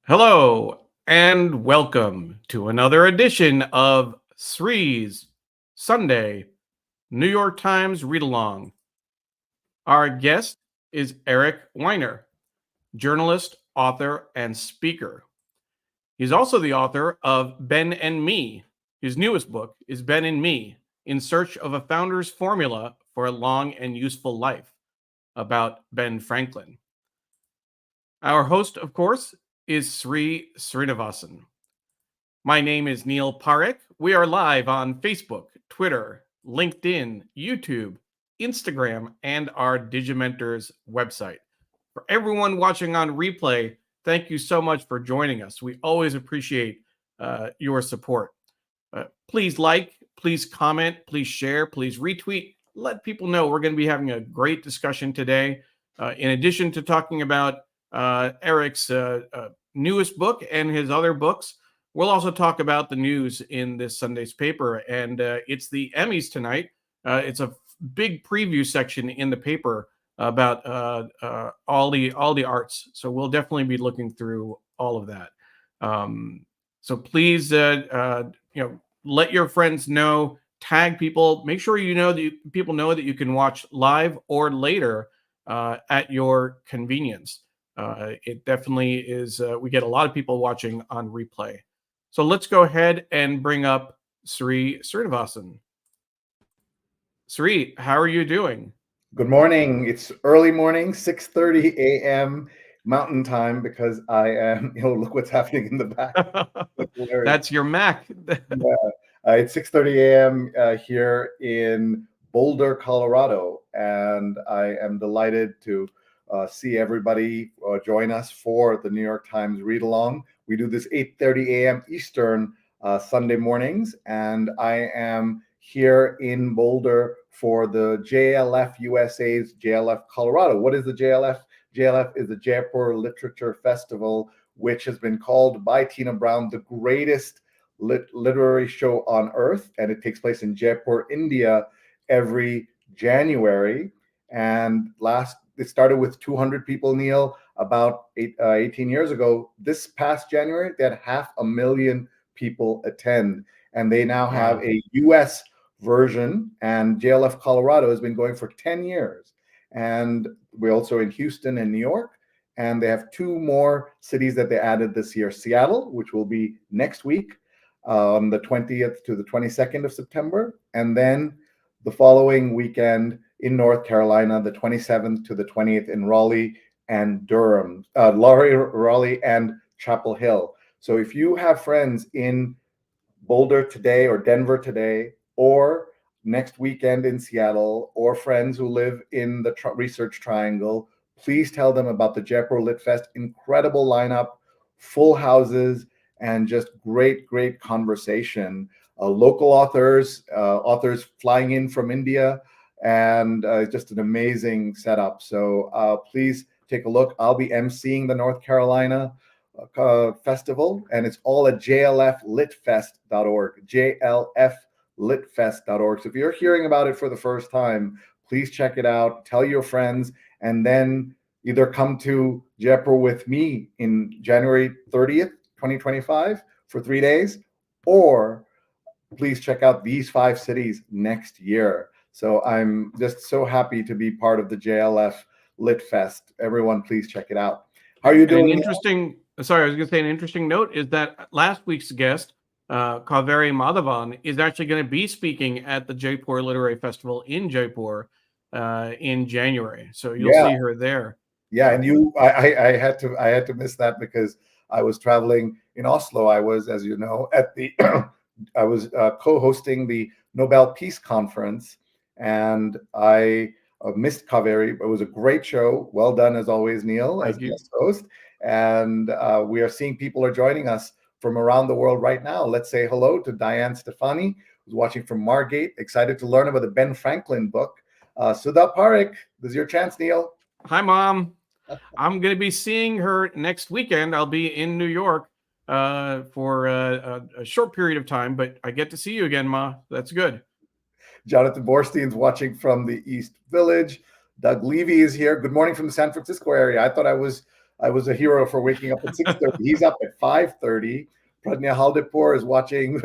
Hello and welcome to another edition of Sree's Sunday New York Times Read Along. Our guest is Eric Weiner, journalist, author, and speaker. He's also the author of Ben and Me. His newest book is Ben and Me, In Search of a Founder's Formula for a Long and Useful Life, about Ben Franklin. Our host, of course, is Sri Srinivasan. My name is Neil Parekh. We are live on Facebook, Twitter, LinkedIn, YouTube, Instagram, and our Digimentors website. For everyone watching on replay, thank you so much for joining us. We always appreciate your support. Please like, please comment, please share, please retweet. Let people know we're going to be having a great discussion today. In addition to talking about Eric's newest book and his other books, we'll also talk about the news in this Sunday's paper, and it's the Emmys tonight. It's a big preview section in the paper about all the arts. So we'll definitely be looking through all of that. So please, let your friends know. Tag people. Make sure people know that you can watch live or later at your convenience. It definitely is. We get a lot of people watching on replay. So let's go ahead and bring up Sri Srinivasan. Sri, how are you doing? Good morning. It's early morning, 6:30 a.m. Mountain Time, because I am, look what's happening in the back. That's your Mac. It's 6:30 a.m. Here in Boulder, Colorado, and I am delighted to see everybody join us for the New York Times Read Along. We do this 8:30 a.m. Eastern Sunday mornings, and I am here in Boulder for the JLF USA's JLF Colorado. What is the JLF? JLF is the Jaipur Literature Festival, which has been called by Tina Brown the greatest literary show on earth, and it takes place in Jaipur, India, every January. And it started with 200 people, Neil, about 18 years ago. This past January, they had 500,000 people attend, and they now have a U.S. version, and JLF Colorado has been going for 10 years. And we're also in Houston and New York, and they have two more cities that they added this year: Seattle, which will be next week, on the 20th to the 22nd of September, and then the following weekend in North Carolina, the 27th to the 20th in Raleigh and Durham, Raleigh and Chapel Hill. So if you have friends in Boulder today or Denver today, or next weekend in Seattle, or friends who live in the Research Triangle, please tell them about the Jaipur Lit Fest. Incredible lineup, full houses, and just great conversation. Local authors flying in from India, and just an amazing setup. So please take a look. I'll be emceeing the North Carolina festival, and it's all at jlflitfest.org, jlflitfest.org. So if you're hearing about it for the first time, please check it out, tell your friends, and then either come to Jaipur with me in January 30th, 2025 for 3 days, or please check out these 5 cities next year. So I'm just so happy to be part of the JLF Lit Fest. Everyone, please check it out. How are you doing? I was going to say an interesting note is that last week's guest, Kaveri Madhavan, is actually going to be speaking at the Jaipur Literary Festival in Jaipur in January. So you'll see her there. Yeah, and I had to miss that because I was traveling in Oslo. I was, as you know, at the I was co-hosting the Nobel Peace Conference, and I missed Kaveri. It was a great show. Well done, as always, Neil, as guest host. And we are seeing people are joining us from around the world right now. Let's say hello to Diane Stefani, who's watching from Margate, excited to learn about the Ben Franklin book. Sudha Parekh, this is your chance, Neil. Hi, Mom. I'm going to be seeing her next weekend. I'll be in New York for a short period of time, but I get to see you again, Ma. That's good. Jonathan Borstein's watching from the East Village. Doug Levy is here. Good morning from the San Francisco area. I thought I was I was a hero for waking up at 6:30. He's up at 5:30. Pradnya Haldipur is watching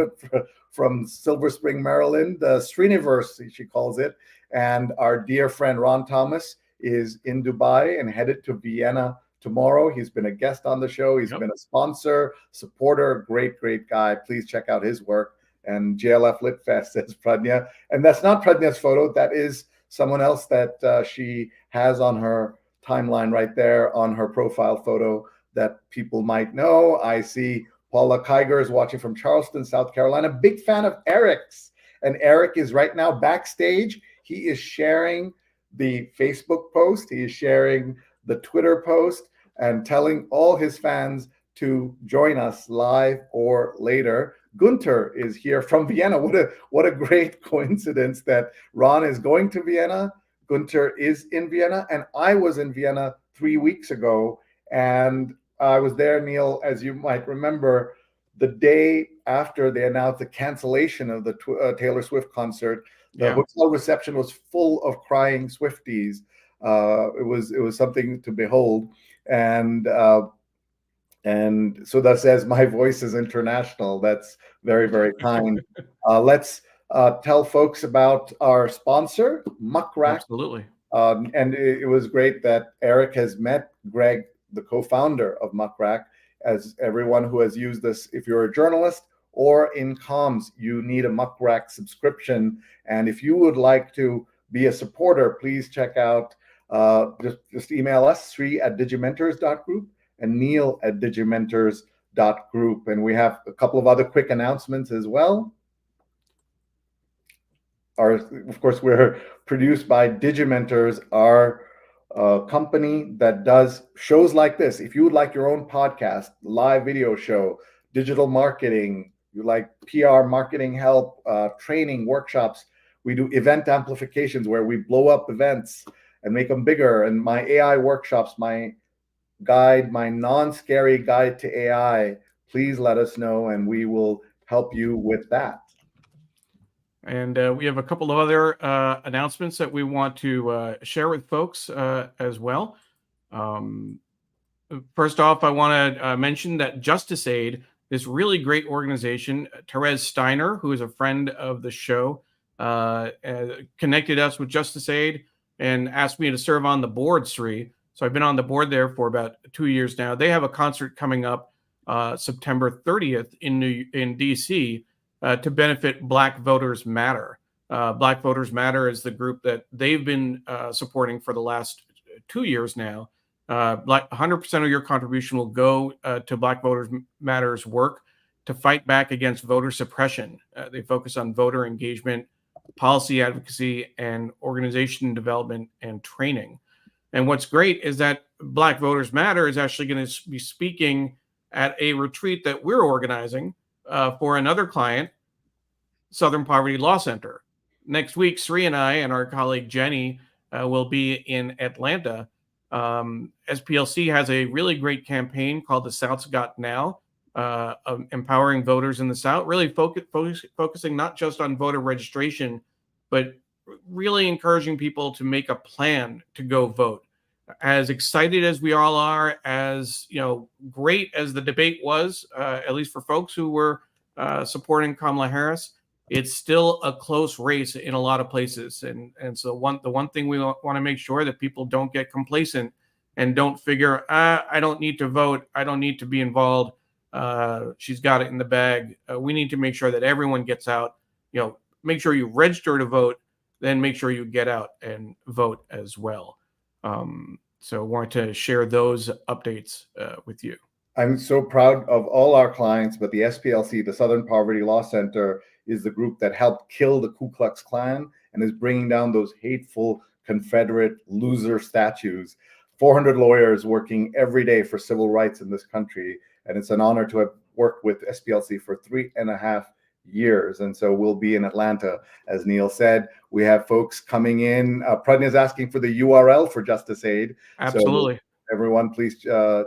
from Silver Spring, Maryland, the Sriniverse, she calls it. And our dear friend Ron Thomas is in Dubai and headed to Vienna tomorrow. He's been a guest on the show. He's been a sponsor, supporter, great, great guy. Please check out his work. And JLF Lit Fest, says Pradnya. And that's not Pradnya's photo. That is someone else that she has on her timeline right there on her profile photo that people might know. I see Paula Kiger is watching from Charleston, South Carolina. Big fan of Eric's. And Eric is right now backstage. He is sharing the Facebook post. He is sharing the Twitter post and telling all his fans to join us live or later. Gunter is here from Vienna. What a great coincidence that Ron is going to Vienna. Gunter is in Vienna, and I was in Vienna 3 weeks ago, and I was there, Neil, as you might remember, the day after they announced the cancellation of the Taylor Swift concert. The hotel reception was full of crying Swifties. It was something to behold, and so that says my voice is international. That's very, very kind. Let's tell folks about our sponsor, Muckrack. Absolutely. And it was great that Eric has met Greg, the co-founder of Muckrack. As everyone who has used this, if you're a journalist or in comms, you need a Muckrack subscription. And if you would like to be a supporter, please check out, just email us, sri@digimentors.group and neil@digimentors.group. And we have a couple of other quick announcements as well. Of course, we're produced by Digimentors, our company that does shows like this. If you would like your own podcast, live video show, digital marketing, you like PR marketing help, training, workshops, we do event amplifications where we blow up events and make them bigger. And my AI workshops, my guide, my non-scary guide to AI, please let us know and we will help you with that. And we have a couple of other announcements that we want to share with folks as well. First off, I want to mention that Justice Aid, this really great organization, Therese Steiner, who is a friend of the show, connected us with Justice Aid and asked me to serve on the board, Sri. So I've been on the board there for about 2 years now. They have a concert coming up September 30th in DC to benefit Black Voters Matter. Black Voters Matter is the group that they've been supporting for the last 2 years now. 100% of your contribution will go to Black Voters Matter's work to fight back against voter suppression. They focus on voter engagement, policy advocacy, and organization development and training. And what's great is that Black Voters Matter is actually going to be speaking at a retreat that we're organizing for another client, Southern Poverty Law Center. Next week, Sri and I and our colleague Jenny will be in Atlanta. SPLC has a really great campaign called The South's Got Now, of empowering voters in the South, really focusing not just on voter registration, but really encouraging people to make a plan to go vote. As excited as we all are, as great as the debate was, at least for folks who were supporting Kamala Harris, it's still a close race in a lot of places. And so the one thing we want to make sure that people don't get complacent and don't figure, I don't need to vote, I don't need to be involved, she's got it in the bag. We need to make sure that everyone gets out, make sure you register to vote, then make sure you get out and vote as well. So I wanted to share those updates with you. I'm so proud of all our clients, but the SPLC, the Southern Poverty Law Center, is the group that helped kill the Ku Klux Klan and is bringing down those hateful Confederate loser statues. 400 lawyers working every day for civil rights in this country. And it's an honor to have worked with SPLC for 3.5 years. And so we'll be in Atlanta, as Neil said. We have folks coming in. Pradnya is asking for the URL for Justice Aid. Absolutely. So everyone, please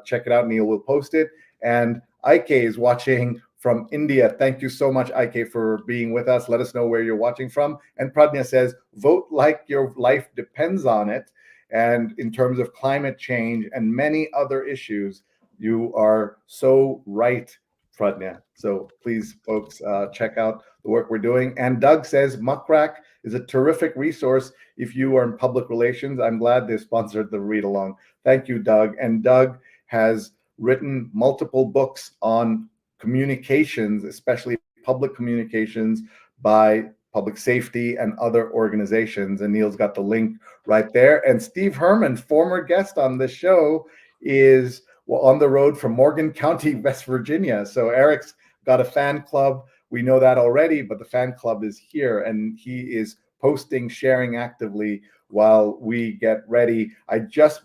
check it out. Neil will post it. And Ike is watching from India. Thank you so much, Ike, for being with us. Let us know where you're watching from. And Pradnya says, vote like your life depends on it. And in terms of climate change and many other issues, you are so right, Pradnya. So please, folks, check out the work we're doing. And Doug says Muckrack is a terrific resource if you are in public relations. I'm glad they sponsored the read along. Thank you, Doug. And Doug has written multiple books on communications, especially public communications by public safety and other organizations. And Neil's got the link right there. And Steve Herman, former guest on this show, is on the road from Morgan County, West Virginia. So Eric's got a fan club. We know that already, but the fan club is here and he is posting, sharing actively while we get ready.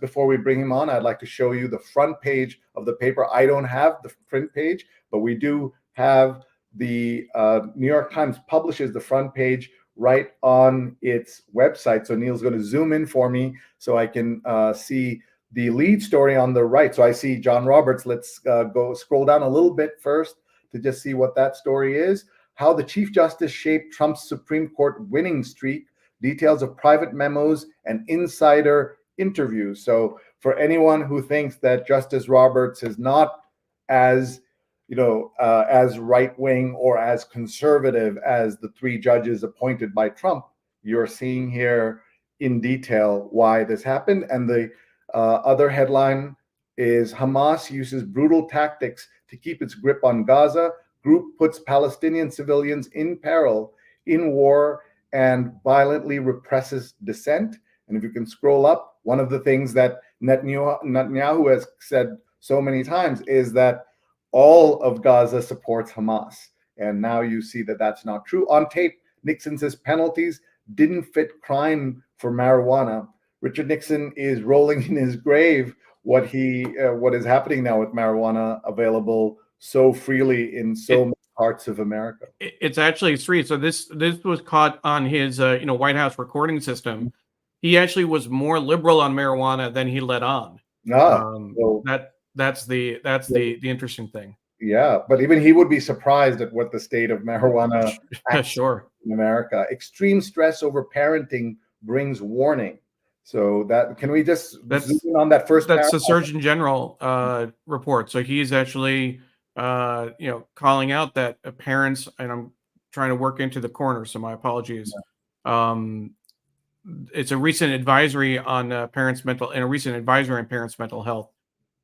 Before we bring him on, I'd like to show you the front page of the paper. I don't have the print page, but we do have the New York Times publishes the front page right on its website. So Neil's going to zoom in for me so I can see the lead story on the right. So I see John Roberts. Let's go scroll down a little bit first to just see what that story is. How the Chief Justice shaped Trump's Supreme Court winning streak, details of private memos and insider interviews. So for anyone who thinks that Justice Roberts is not as as right-wing or as conservative as the three judges appointed by Trump, you're seeing here in detail why this happened. And the other headline is Hamas uses brutal tactics to keep its grip on Gaza. Group puts Palestinian civilians in peril in war and violently represses dissent. And if you can scroll up, one of the things that Netanyahu has said so many times is that all of Gaza supports Hamas. And now you see that that's not true. On tape, Nixon says penalties didn't fit crime for marijuana. Richard Nixon is rolling in his grave what is happening now with marijuana available so freely in so many parts of America. It's actually Sri. So this was caught on his White House recording system. He actually was more liberal on marijuana than he let on. That's the interesting thing. Yeah, but even he would be surprised at what the state of marijuana sure in America. Extreme stress over parenting brings warning. So that can we just zoom in on that first? That's the Surgeon General report. So he's actually calling out that parents, and I'm trying to work into the corner, so my apologies. Yeah. It's a recent advisory on parents' mental health.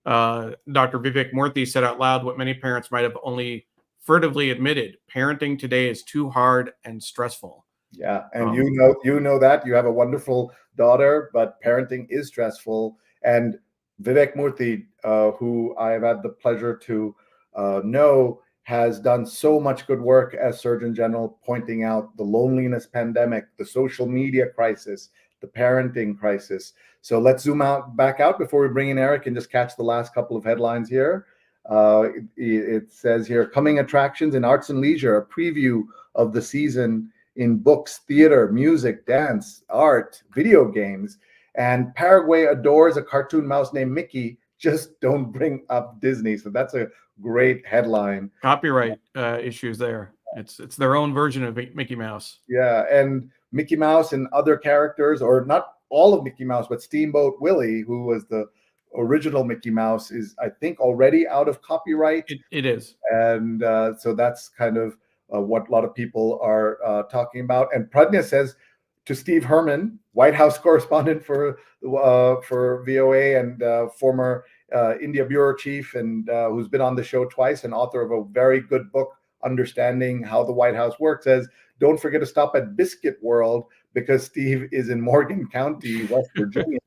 Dr. Vivek Murthy said out loud what many parents might have only furtively admitted: parenting today is too hard and stressful. Yeah, and you know that you have a wonderful daughter, but parenting is stressful. And Vivek Murthy, who I have had the pleasure to know, has done so much good work as Surgeon General, pointing out the loneliness pandemic, the social media crisis, the parenting crisis. So let's zoom back out before we bring in Eric and just catch the last couple of headlines here. It says here, coming attractions in arts and leisure, a preview of the season in books, theater, music, dance, art, video games. And Paraguay adores a cartoon mouse named Mickey. Just don't bring up Disney. So that's a great headline. Copyright issues there. It's their own version of Mickey Mouse. Yeah, and Mickey Mouse and other characters, or not all of Mickey Mouse, but Steamboat Willie, who was the original Mickey Mouse, is, I think, already out of copyright. It is. And so that's kind of what a lot of people are talking about. And Pradnya says to Steve Herman, White House correspondent for VOA and former India bureau chief, and who's been on the show twice and author of a very good book, Understanding How the White House Works, says, don't forget to stop at Biscuit World because Steve is in Morgan County, West Virginia.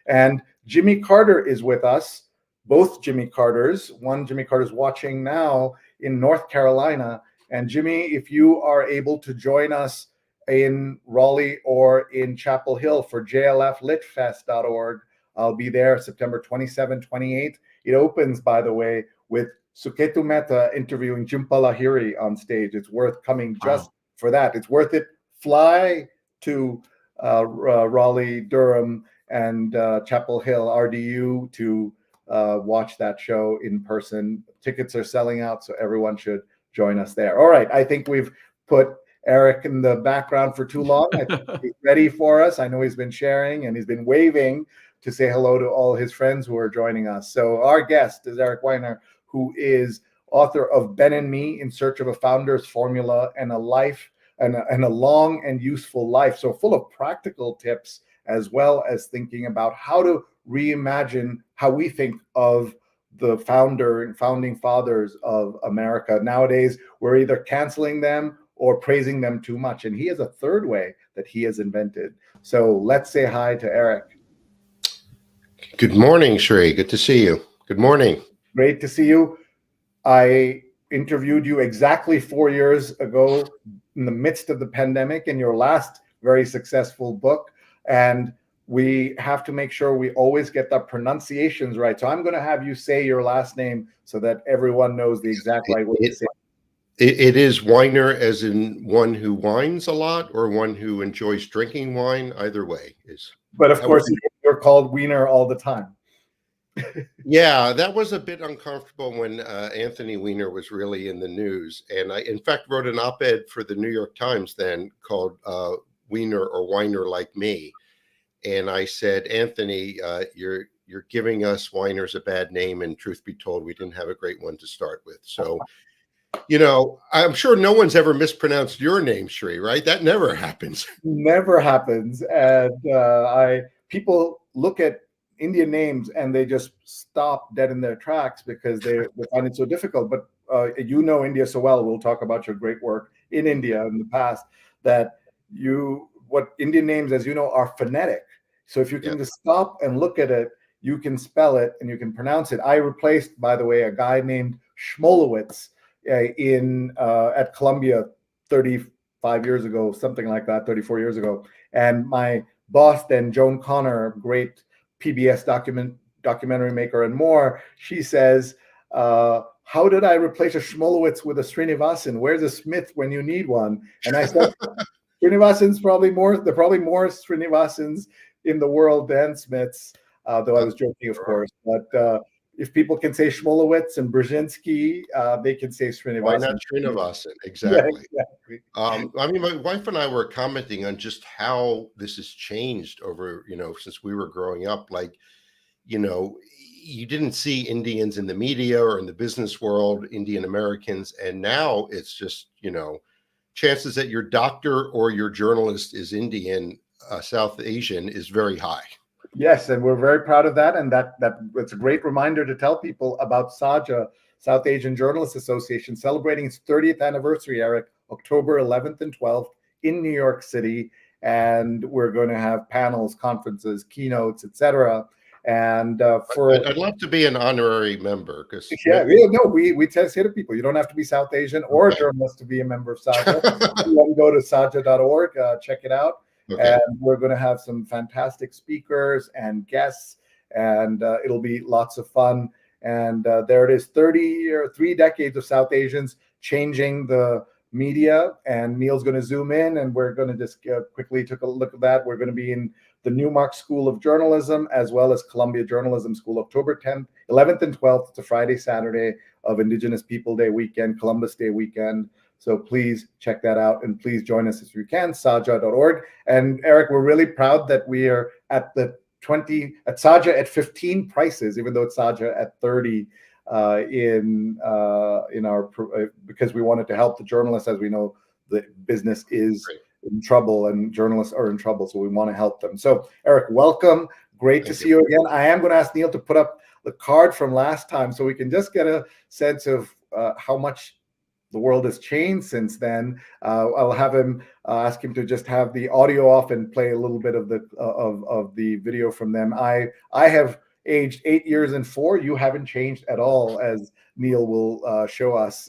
And Jimmy Carter is with us, both Jimmy Carters. One Jimmy Carter's watching now in North Carolina. And Jimmy, if you are able to join us in Raleigh or in Chapel Hill for jlflitfest.org, I'll be there September 27, 28. It opens, by the way, with Suketu Mehta interviewing Jhumpa Lahiri on stage. It's worth coming just for that. It's worth it. Fly to Raleigh, Durham, and Chapel Hill, RDU, to watch that show in person. Tickets are selling out, so everyone should join us there. All right, I think we've put Eric in the background for too long. I think he's ready for us. I know he's been sharing and he's been waving to say hello to all his friends who are joining us. So our guest is Eric Weiner, who is author of Ben and Me: In Search of a Founder's Formula and a Life and a Long and Useful Life. So full of practical tips, as well as thinking about how to reimagine how we think of the founding fathers of America. Nowadays, we're either canceling them or praising them too much. And he has a third way that he has invented. So let's say hi to Eric. Good morning, Sri. Good to see you. Good morning. Great to see you. I interviewed you exactly 4 years ago in the midst of the pandemic in your last very successful book. And we have to make sure we always get the pronunciations right. So I'm going to have you say your last name so that everyone knows the exact right way to say it. It is Weiner, as in one who wines a lot or one who enjoys drinking wine. Either way is. But of course, you're called Weiner all the time. Yeah, that was a bit uncomfortable when Anthony Weiner was really in the news. And I, in fact, wrote an op-ed for the New York Times then called Weiner or Weiner Like Me. And I said, Anthony, you're giving us Weiners a bad name. And truth be told, we didn't have a great one to start with. So, you know, I'm sure no one's ever mispronounced your name, Sri, right? That never happens. Never happens. And people look at Indian names and they just stop dead in their tracks because they find it so difficult. But you know India so well. We'll talk about your great work in India in the past, that what Indian names, as you know, are phonetic. So if you can just stop and look at it, you can spell it and you can pronounce it. I replaced, by the way, a guy named Schmolowitz at Columbia 35 years ago, something like that, 34 years ago. And my boss then, Joan Connor, great PBS documentary maker and more, she says, how did I replace a Schmolowitz with a Srinivasan? Where's a Smith when you need one? And I said, Srinivasan's there are probably more Srinivasans in the world than Smiths, though I was joking, of course. But if people can say Schmolowitz and Brzezinski, they can say Srinivasan. Why not Srinivasan? Exactly. Yeah, exactly. I mean, my wife and I were commenting on just how this has changed over, since we were growing up. Like, you didn't see Indians in the media or in the business world, Indian Americans. And now it's just, chances that your doctor or your journalist is Indian, South Asian is very high. Yes, and we're very proud of that. And it's a great reminder to tell people about SAJA, South Asian Journalists Association, celebrating its 30th anniversary, Eric, October 11th and 12th in New York City. And we're going to have panels, conferences, keynotes, etc. And I'd love to be an honorary member, because we tend to say to people, you don't have to be South Asian or a journalist to be a member of SAJA. You can go to saja.org, check it out. Okay. And we're going to have some fantastic speakers and guests, and it'll be lots of fun. And there it is, 3 decades of South Asians changing the media. And Neil's going to zoom in, and we're going to just quickly take a look at that. We're going to be in the Newmark School of Journalism, as well as Columbia Journalism School, October 10th, 11th, and 12th. It's a Friday, Saturday of Indigenous People Day weekend, Columbus Day weekend. So please check that out, and please join us if you can, saja.org. And Eric, we're really proud that we are at SAJA at 15 prices, even though it's SAJA at 30 because we wanted to help the journalists. As we know, the business is in trouble and journalists are in trouble, so we want to help them. So Eric, welcome. Great to see you again. I am going to ask Neil to put up the card from last time so we can just get a sense of how much the world has changed since then. I'll have him ask him to just have the audio off and play a little bit of the video from them. I have aged 8 years and 4. You haven't changed at all, as Neil will show us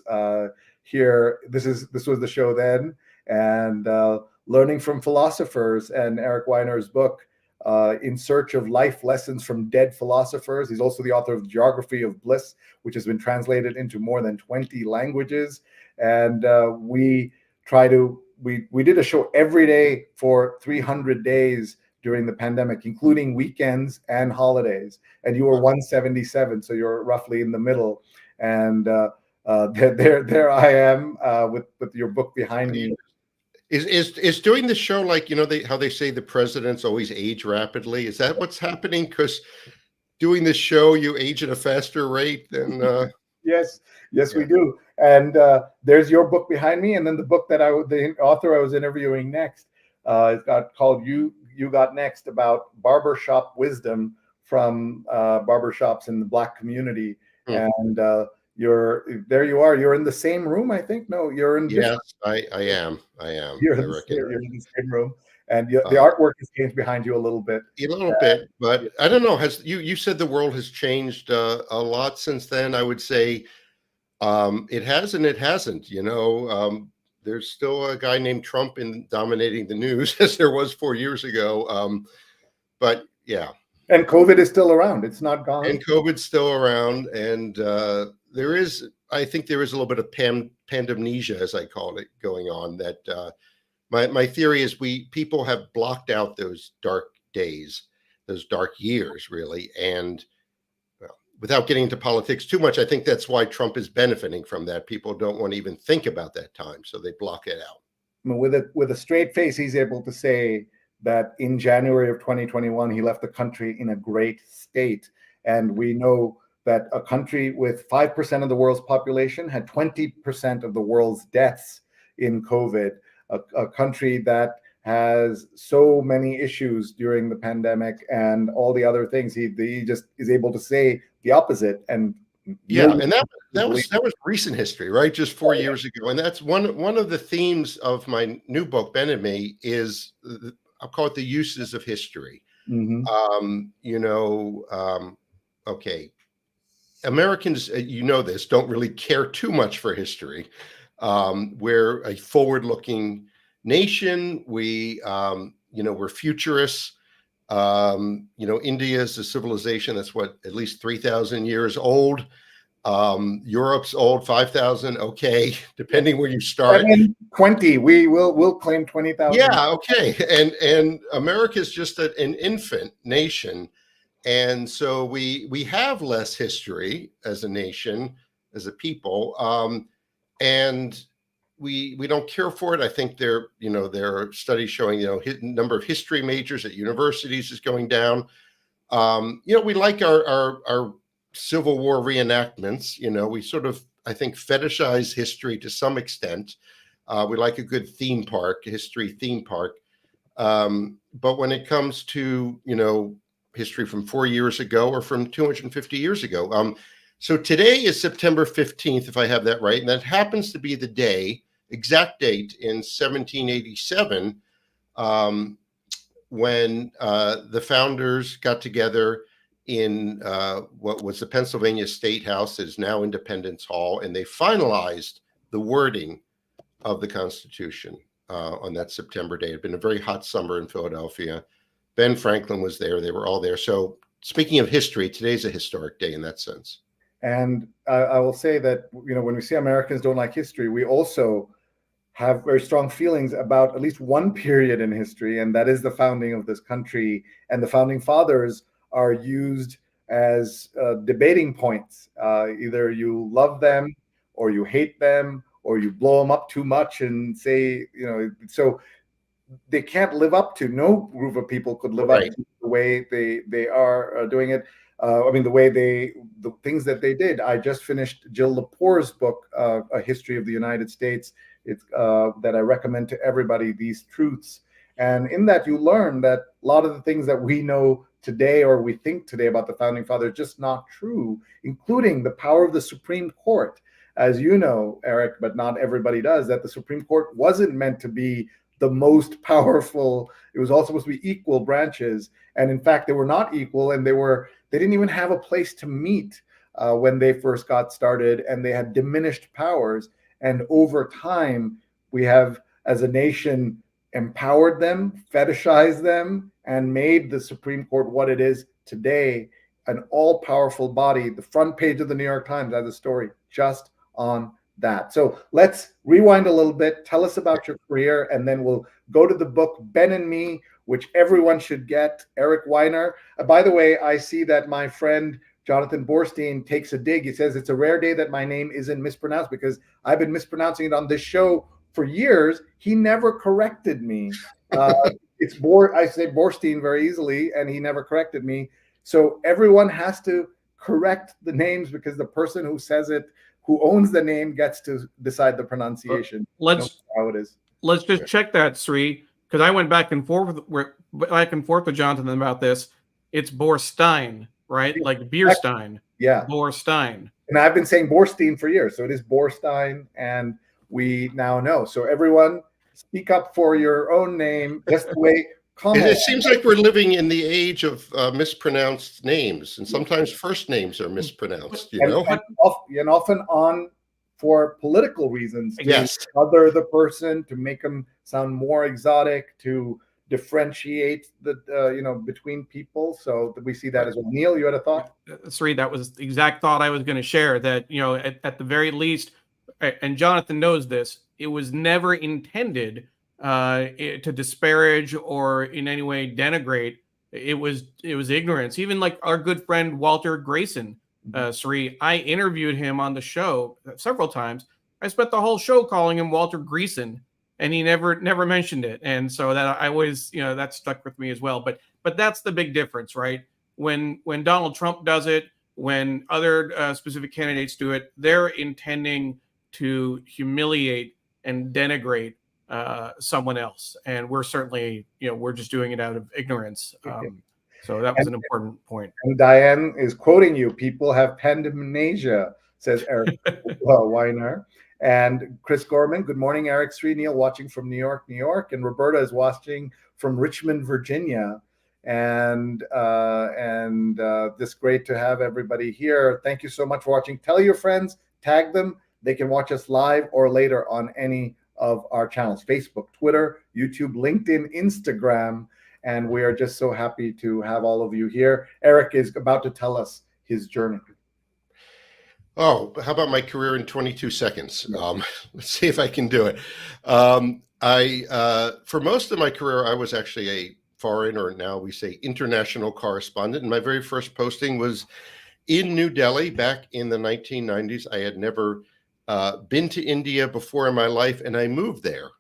here. This was the show then, and learning from philosophers, and Eric Weiner's book, In Search of Life Lessons from Dead Philosophers. He's also the author of Geography of Bliss, which has been translated into more than 20 languages. And we did a show every day for 300 days during the pandemic, including weekends and holidays. And you were 177, so you're roughly in the middle. And there I am with your book behind me. Is doing the show like, how they say the presidents always age rapidly? Is that what's happening? Because doing this show, you age at a faster rate than Yes, yes, yeah. we do. And there's your book behind me, and then the book that the author I was interviewing next, it's called "You Got Next," about barbershop wisdom from barbershops in the Black community. Hmm. And there. You are. You're in the same room, I think. No, you're in Yes, different. I am. I am. You're I in the same, recognize. you're in the same room, and the Uh, artwork has changed behind you a little bit. a little bit, Yeah. but I don't know. Has you said the world has changed a lot since then? I would say it has and it hasn't. There's still a guy named Trump in dominating the news as there was 4 years ago. But yeah, And COVID is still around. It's not gone. and COVID's still around, and I think there is a little bit of pandemnesia, as I called it, going on. That my theory is people have blocked out those dark days, those dark years, really, and well, without getting into politics too much, I think that's why Trump is benefiting from that. People don't want to even think about that time, so they block it out. With a straight face, he's able to say that in January of 2021, he left the country in a great state. And we know that a country with 5% of the world's population had 20% of the world's deaths in COVID, a country that has so many issues during the pandemic and all the other things. He just is able to say the opposite. And Yeah, and that was recent history, right? Just 4 years ago, and that's one of the themes of my new book, Ben and Me, is I'll call it the uses of history. Mhm. Okay, Americans, this, don't really care too much for history. We're a forward-looking nation. We're futurists. India is a civilization that's at least 3,000 years old. Europe's old, 5,000. Okay, depending where you start. 20. We'll claim 20,000. Yeah, okay. And America's just an infant nation. And so we have less history as a nation, as a people. And we don't care for it. I think there are studies showing, number of history majors at universities is going down. We like our Civil War reenactments. We sort of, I think, fetishize history to some extent. We like a good history theme park. But when it comes to, history from 4 years ago or from 250 years ago. So today is September 15th, if I have that right. And that happens to be the exact date in 1787, when the founders got together in what was the Pennsylvania State House, that is now Independence Hall, and they finalized the wording of the Constitution on that September day. It had been a very hot summer in Philadelphia. Ben Franklin was there. They were all there. So speaking of history, today's a historic day in that sense. And I will say that, when we say Americans don't like history, we also have very strong feelings about at least one period in history, and that is the founding of this country. And the founding fathers are used as debating points. Either you love them or you hate them, or you blow them up too much and say, so they can't live up to, no group of people could live up to the way they are doing it. The things that they did. I just finished Jill Lepore's book, A History of the United States. It's that I recommend to everybody, These Truths. And in that, you learn that a lot of the things that we know today, or we think today, about the founding fathers, just not true, including the power of the Supreme Court. As you know, Eric, but not everybody does, that the Supreme Court wasn't meant to be the most powerful. It was all supposed to be equal branches. And in fact, they were not equal, and they didn't even have a place to meet when they first got started, and they had diminished powers. And over time, we have, as a nation, empowered them, fetishized them, and made the Supreme Court what it is today, an all-powerful body. The front page of the New York Times has a story just on that. So let's rewind a little bit. Tell us about your career, and then we'll go to the book Ben and Me, which everyone should get. Eric Weiner. By the way, I see that my friend Jonathan Borstein takes a dig. He says it's a rare day that my name isn't mispronounced, because I've been mispronouncing it on this show for years, he never corrected me. I say Borstein very easily, and he never corrected me. So everyone has to correct the names because the person who says it, who owns the name, gets to decide the pronunciation. Let's how it is. Let's just check that, Sri, because I went back and forth with Jonathan about this. It's Borstein, right? Like Bierstein. Yeah. Borstein. And I've been saying Borstein for years, so it is Borstein, and we now know. So everyone, speak up for your own name, just the way. It seems like we're living in the age of mispronounced names, and sometimes first names are mispronounced. You know, and often on for political reasons. To other the person, to make them sound more exotic, to differentiate the between people. So we see that as well. Neil, you had a thought? Sri, that was the exact thought I was going to share. That at the very least, and Jonathan knows this, it was never intended to disparage or in any way denigrate. It was ignorance. Even like our good friend Walter Grayson, Sri, I interviewed him on the show several times. I spent the whole show calling him Walter Grayson, and he never mentioned it. And so that I always, that stuck with me as well. But that's the big difference, right? When Donald Trump does it, when other specific candidates do it, they're intending to humiliate and denigrate someone else, and we're certainly, we're just doing it out of ignorance. So that was an important point. And Diane is quoting you. People have pandemnesia, says Eric Weiner. And Chris Gorman, good morning, Eric. Sri, Neil, watching from New York, New York. And Roberta is watching from Richmond, Virginia. And this great to have everybody here. Thank you so much for watching. Tell your friends, tag them. They can watch us live or later on any of our channels: Facebook, Twitter, YouTube, LinkedIn, Instagram. And we are just so happy to have all of you here. Eric is about to tell us his journey. Oh, how about my career in 22 seconds? Let's see if I can do it. For most of my career, I was actually a foreign, or now we say international correspondent. And my very first posting was in New Delhi back in the 1990s. I had never been to India before in my life, and I moved there,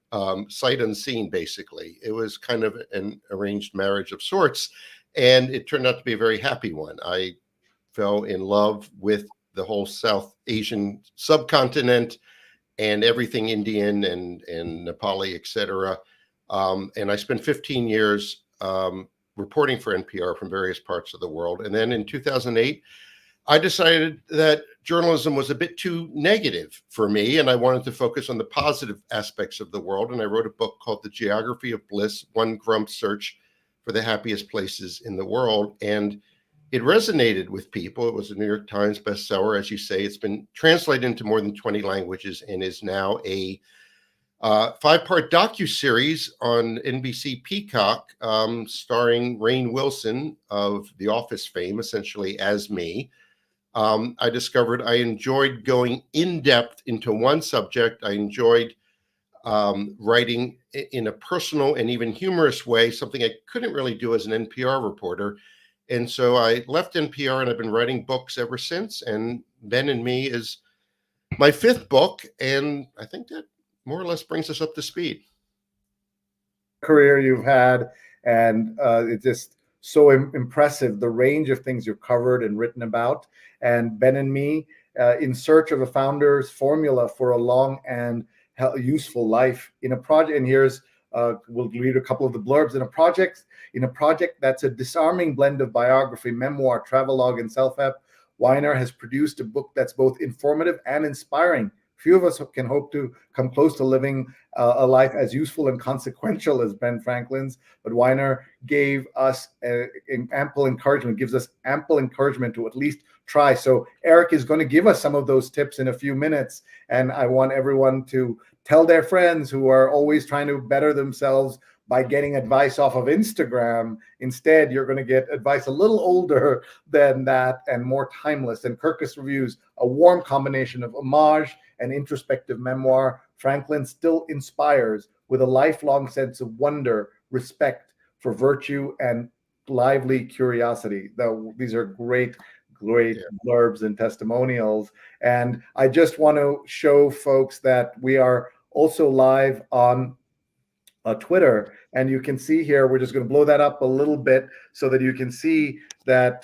sight unseen, basically. It was kind of an arranged marriage of sorts, and it turned out to be a very happy one. I fell in love with the whole South Asian subcontinent and everything Indian and Nepali, etc. And I spent 15 years reporting for NPR from various parts of the world. And then in 2008, I decided that journalism was a bit too negative for me, and I wanted to focus on the positive aspects of the world. And I wrote a book called The Geography of Bliss, One Grump Search for the Happiest Places in the World. And it resonated with people. It was a New York Times bestseller, as you say. It's been translated into more than 20 languages and is now a 5-part docuseries on NBC Peacock, starring Rainn Wilson of The Office fame, essentially as me. I discovered I enjoyed going in depth into one subject. I enjoyed writing in a personal and even humorous way, something I couldn't really do as an NPR reporter. And so I left NPR, and I've been writing books ever since. And Ben and Me is my 5th book. And I think that more or less brings us up to speed. Career you've had, and it's just so impressive, the range of things you've covered and written about. And Ben and Me, in search of a founder's formula for a long and useful life in a project. And here's we'll read a couple of the blurbs. In a project that's a disarming blend of biography, memoir, travelogue, and self-help, Weiner has produced a book that's both informative and inspiring. Few of us can hope to come close to living a life as useful and consequential as Ben Franklin's, but Weiner gave us ample encouragement, gives us ample encouragement to at least try. So Eric is going to give us some of those tips in a few minutes, and I want everyone to tell their friends who are always trying to better themselves by getting advice off of Instagram. Instead, you're going to get advice a little older than that and more timeless. And Kirkus Reviews, a warm combination of homage and introspective memoir. Franklin still inspires with a lifelong sense of wonder, respect for virtue, and lively curiosity. These are great blurbs and testimonials. And I just want to show folks that we are also live on Twitter, and you can see here, we're just going to blow that up a little bit so that you can see that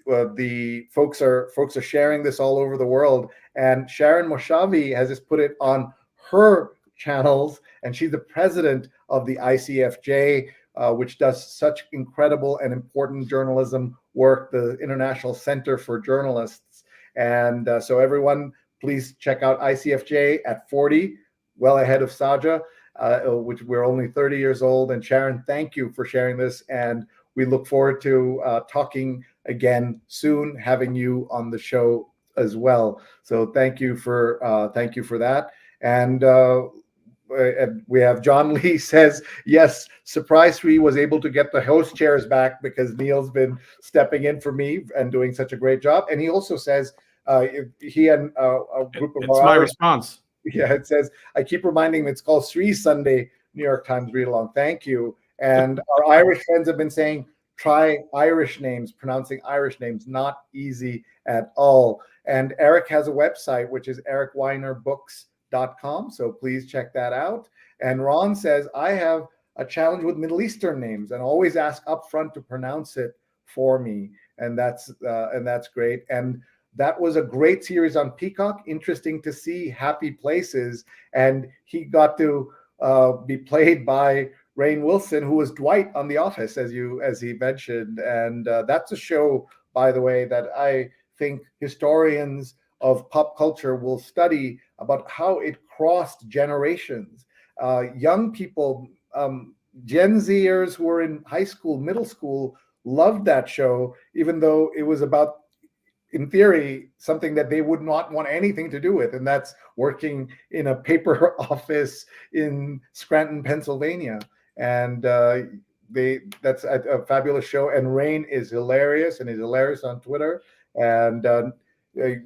the folks are sharing this all over the world. And Sharon Moshavi has just put it on her channels, and she's the president of the ICFJ, which does such incredible and important journalism work, the International Center for Journalists. And so everyone, please check out ICFJ at 40, well ahead of Saja, which we're only 30 years old. And Sharon, thank you for sharing this. And we look forward to talking again soon, having you on the show as well. So thank you for that. And we have John Lee says, yes, Surprise 3 was able to get the host chairs back because Neil's been stepping in for me and doing such a great job. And he also says he and a group of it's my response. Yeah, it says, I keep reminding him it's called Sri Sunday New York Times Read Along. Thank you. And our Irish friends have been saying, try Irish names, pronouncing Irish names, not easy at all. And Eric has a website, which is ericweinerbooks.com. So please check that out. And Ron says, I have a challenge with Middle Eastern names and always ask up front to pronounce it for me. And that's great. And that was a great series on Peacock. Interesting to see, Happy Places. And he got to be played by Rainn Wilson, who was Dwight on The Office, as he mentioned. And that's a show, by the way, that I think historians of pop culture will study about how it crossed generations. Young people, Gen Zers who were in high school, middle school, loved that show, even though it was about, in theory, something that they would not want anything to do with, and that's working in a paper office in Scranton, Pennsylvania. And that's a fabulous show. And Rainn is hilarious, and he's hilarious on Twitter. And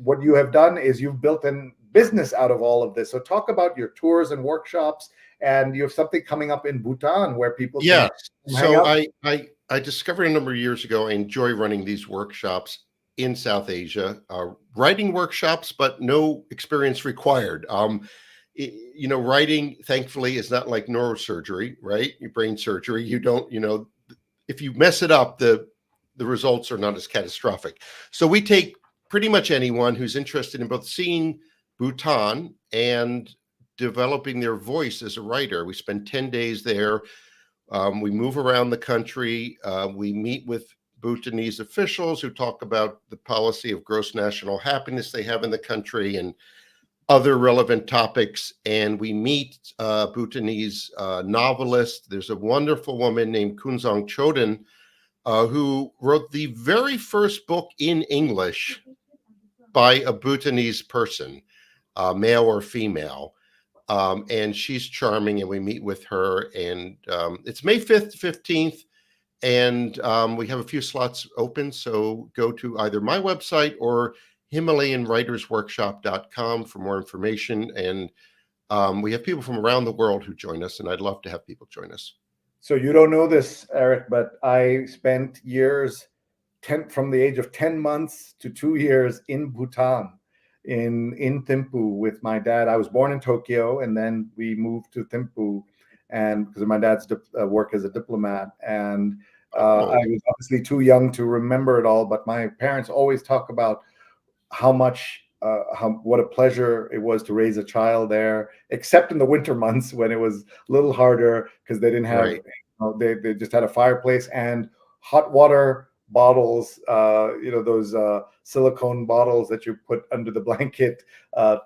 what you have done is you've built a business out of all of this. So talk about your tours and workshops, and you have something coming up in Bhutan where people can hang out. I discovered a number of years ago, I enjoy running these workshops in South Asia, writing workshops, but no experience required. Writing, thankfully, is not like neurosurgery, right? Your brain surgery. You don't, if you mess it up, the results are not as catastrophic. So we take pretty much anyone who's interested in both seeing Bhutan and developing their voice as a writer. We spend 10 days there. We move around the country. We meet with Bhutanese officials who talk about the policy of gross national happiness they have in the country and other relevant topics. And we meet Bhutanese novelists. There's a wonderful woman named Kunzang Chodon who wrote the very first book in English by a Bhutanese person, male or female. And she's charming, and we meet with her. And it's May 5th to 15th. And we have a few slots open, so go to either my website or HimalayanWritersWorkshop.com for more information. And we have people from around the world who join us, and I'd love to have people join us. So you don't know this, Eric, but I spent years, from the age of 10 months to 2 years in Bhutan, in Thimphu with my dad. I was born in Tokyo, and then we moved to Thimphu, and because of my dad's work as a diplomat. And I was obviously too young to remember it all, but my parents always talk about how much, what a pleasure it was to raise a child there, except in the winter months when it was a little harder because they didn't have, they just had a fireplace and hot water bottles, those silicone bottles that you put under the blanket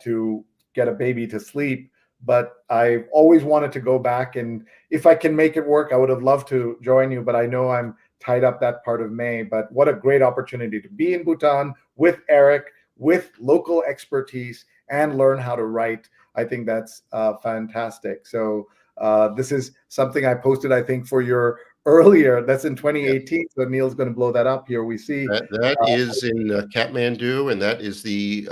to get a baby to sleep. But I've always wanted to go back, and if I can make it work, I would have loved to join you, but I know I'm tied up that part of May. But what a great opportunity to be in Bhutan with Eric, with local expertise, and learn how to write. I think that's fantastic. So this is something I posted, I think, for your earlier, that's in 2018. So Neil's going to blow that up here. We see that is in Kathmandu, and that is the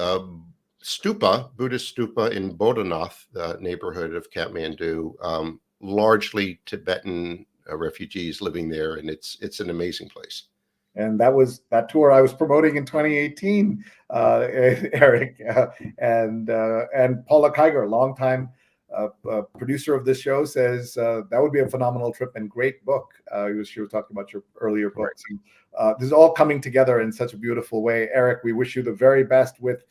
stupa, Buddhist stupa in Bodhanath, the neighborhood of Kathmandu, largely Tibetan refugees living there, and it's an amazing place. And that tour I was promoting in 2018, Eric, and Paula Kiger, longtime producer of this show, says that would be a phenomenal trip and great book. She was talking about your earlier books. And, this is all coming together in such a beautiful way. Eric, we wish you the very best with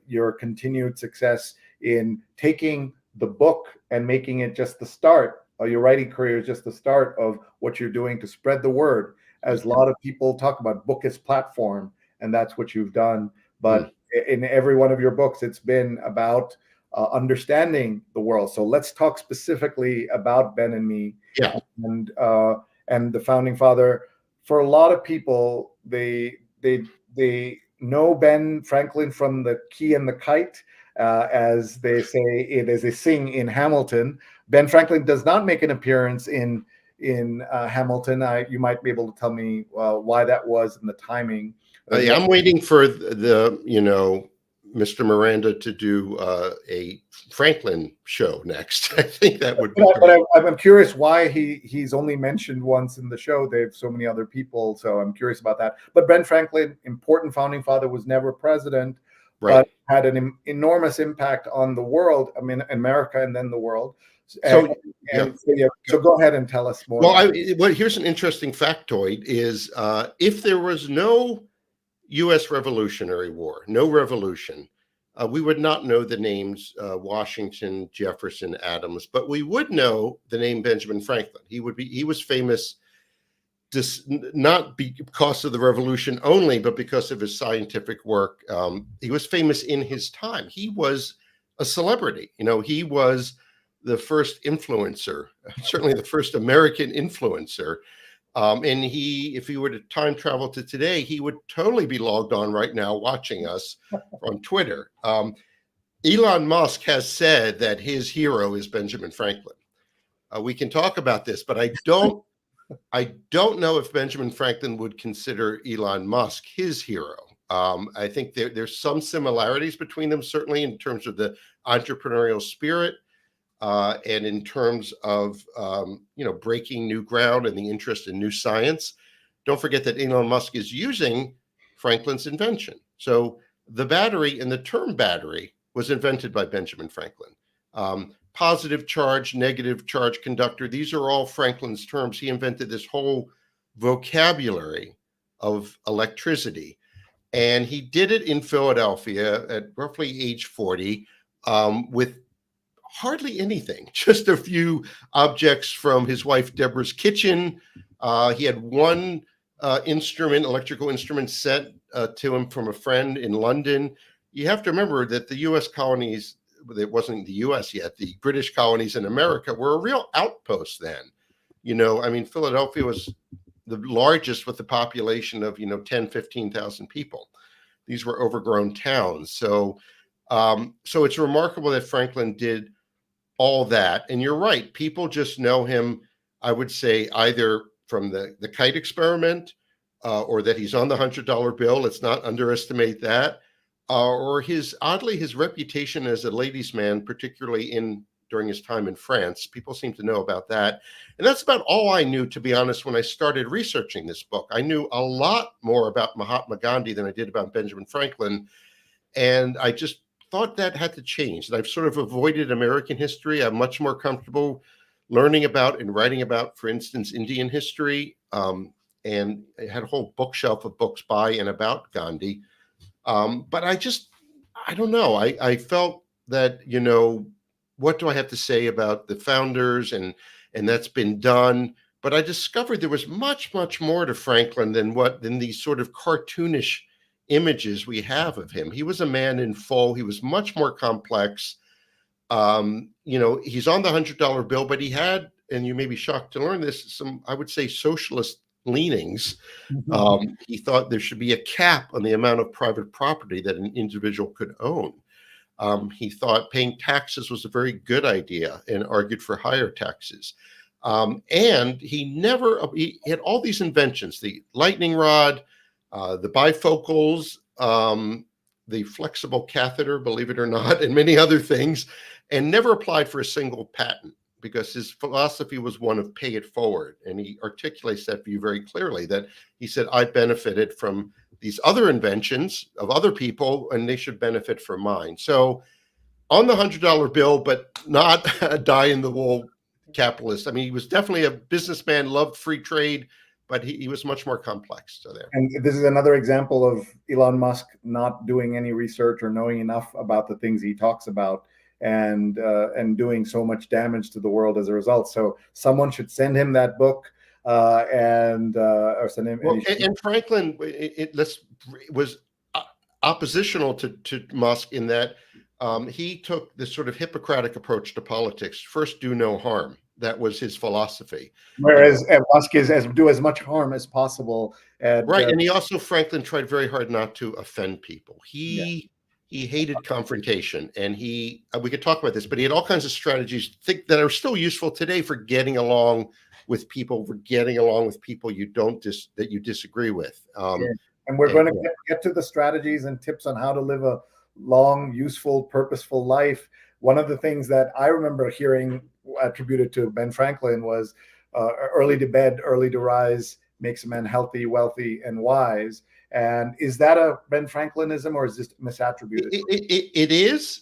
your continued success in taking the book and making it just the start. Your writing career is just the start of what you're doing to spread the word. As a lot of people talk about, book as platform, and that's what you've done. But in every one of your books, it's been about understanding the world. So let's talk specifically about Ben and Me, and the founding father. For a lot of people, they know Ben Franklin from The Key and the Kite, as they say, as they sing in Hamilton. Ben Franklin does not make an appearance in Hamilton. You might be able to tell me why that was and the timing. I'm waiting for the Mr. Miranda to do a Franklin show next. I think that would be great. But I'm curious why he's only mentioned once in the show. They have so many other people, so I'm curious about that. But Ben Franklin, important founding father, was never president, but had an enormous impact on the world. I mean, America and then the world. So go ahead and tell us more. Well, here's an interesting factoid: is if there was no U.S. Revolutionary War, no revolution, we would not know the names Washington, Jefferson, Adams, but we would know the name Benjamin Franklin. He was famous not because of the revolution only, but because of his scientific work. He was famous in his time. He was a celebrity. He was the first influencer, certainly the first American influencer. And if he were to time travel to today, he would totally be logged on right now watching us on Twitter. Elon Musk has said that his hero is Benjamin Franklin. We can talk about this, but I don't know if Benjamin Franklin would consider Elon Musk his hero. I think there's some similarities between them, certainly in terms of the entrepreneurial spirit. And in terms of, breaking new ground and the interest in new science. Don't forget that Elon Musk is using Franklin's invention. So the battery, and the term battery, was invented by Benjamin Franklin. Positive charge, negative charge conductor, these are all Franklin's terms. He invented this whole vocabulary of electricity. And he did it in Philadelphia at roughly age 40 with hardly anything, just a few objects from his wife Deborah's kitchen. He had one electrical instrument sent to him from a friend in London. You have to remember that the U.S. colonies, it wasn't the U.S. yet, the British colonies in America were a real outpost then. Philadelphia was the largest with a population of 10, 15,000 people. These were overgrown towns. So it's remarkable that Franklin did all that. And you're right, people just know him, I would say, either from the kite experiment or that he's on the $100 bill. Let's not underestimate that. Or his reputation as a ladies' man, particularly during his time in France. People seem to know about that. And that's about all I knew, to be honest, when I started researching this book. I knew a lot more about Mahatma Gandhi than I did about Benjamin Franklin. And I just thought that had to change. And I've sort of avoided American history. I'm much more comfortable learning about and writing about, for instance, Indian history. And I had a whole bookshelf of books by and about Gandhi. But I don't know. I felt that, what do I have to say about the founders? And that's been done. But I discovered there was much, much more to Franklin than these sort of cartoonish images we have of him. He was a man in full. He was much more complex. He's on the $100 bill, but he had, and you may be shocked to learn this, some, I would say, socialist leanings. Mm-hmm. He thought there should be a cap on the amount of private property that an individual could own. He thought paying taxes was a very good idea and argued for higher taxes. And he had all these inventions, the lightning rod, the bifocals, the flexible catheter, believe it or not, and many other things, and never applied for a single patent because his philosophy was one of pay it forward. And he articulates that view very clearly, that he said, I benefited from these other inventions of other people and they should benefit from mine. So on the $100 bill, but not a die-in-the-wool capitalist. I mean, he was definitely a businessman, loved free trade, but he was much more complex. So there. And this is another example of Elon Musk not doing any research or knowing enough about the things he talks about, and doing so much damage to the world as a result. So someone should send him that book, or send him. Well, and Franklin was oppositional to Musk in that he took this sort of Hippocratic approach to politics. First, do no harm. That was his philosophy. Whereas Musk is do as much harm as possible. Right, and he also, Franklin, tried very hard not to offend people. He hated confrontation, and we could talk about this, but he had all kinds of strategies that are still useful today for getting along with people, that you disagree with. And we're going to get to the strategies and tips on how to live a long, useful, purposeful life. One of the things that I remember hearing attributed to Ben Franklin was early to bed, early to rise makes a man healthy, wealthy, and wise. And is that a Ben Franklinism, or is this misattributed? It is.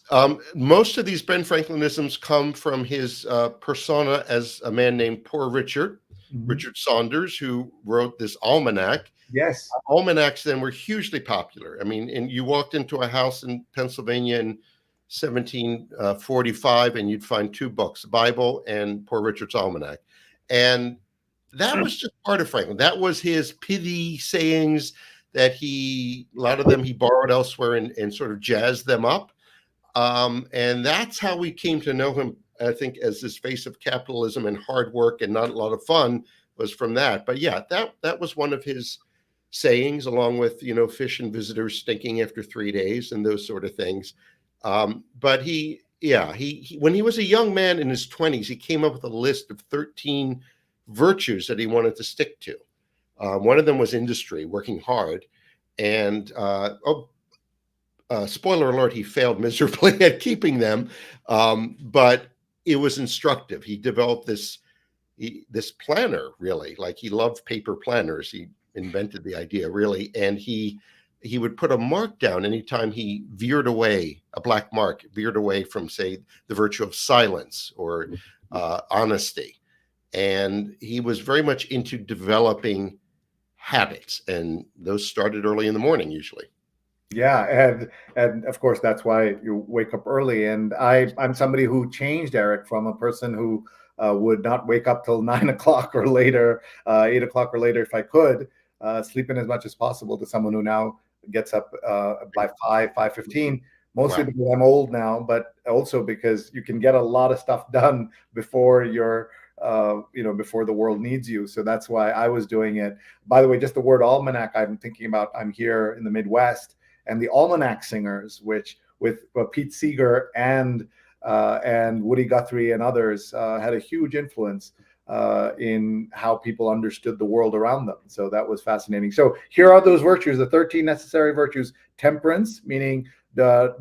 Most of these Ben Franklinisms come from his persona as a man named Poor Richard, Richard Saunders, who wrote this almanac. Yes. Almanacs then were hugely popular. I mean, and you walked into a house in Pennsylvania in 1745 and you'd find two books, the Bible and Poor Richard's Almanac. And that was just part of Franklin. That was his pithy sayings that a lot of them he borrowed elsewhere and sort of jazzed them up. And that's how we came to know him, I think, as this face of capitalism and hard work and not a lot of fun, was from that. But yeah, that was one of his sayings, along with, fish and visitors stinking after 3 days and those sort of things. But he when he was a young man in his 20s, he came up with a list of 13 virtues that he wanted to stick to. One of them was industry, working hard. And spoiler alert, he failed miserably at keeping them. But it was instructive. He developed this planner, really. Like, he loved paper planners. He invented the idea, really. And he would put a mark down anytime he veered away, a black mark, veered away from, say, the virtue of silence or honesty. And he was very much into developing habits, and those started early in the morning, usually. Yeah, and of course that's why you wake up early. And I'm somebody who changed, Eric, from a person who would not wake up till 9 o'clock or later, 8 o'clock or later if I could, sleeping as much as possible, to someone who now gets up by 5:15. Mostly because I'm old now, but also because you can get a lot of stuff done before you're before the world needs you. So that's why I was doing it. By the way, just the word almanac, I'm thinking about, I'm here in the Midwest, and the Almanac Singers, which with Pete Seeger and Woody Guthrie and others had a huge influence in how people understood the world around them. So that was fascinating. So here are those virtues, the 13 necessary virtues. Temperance, meaning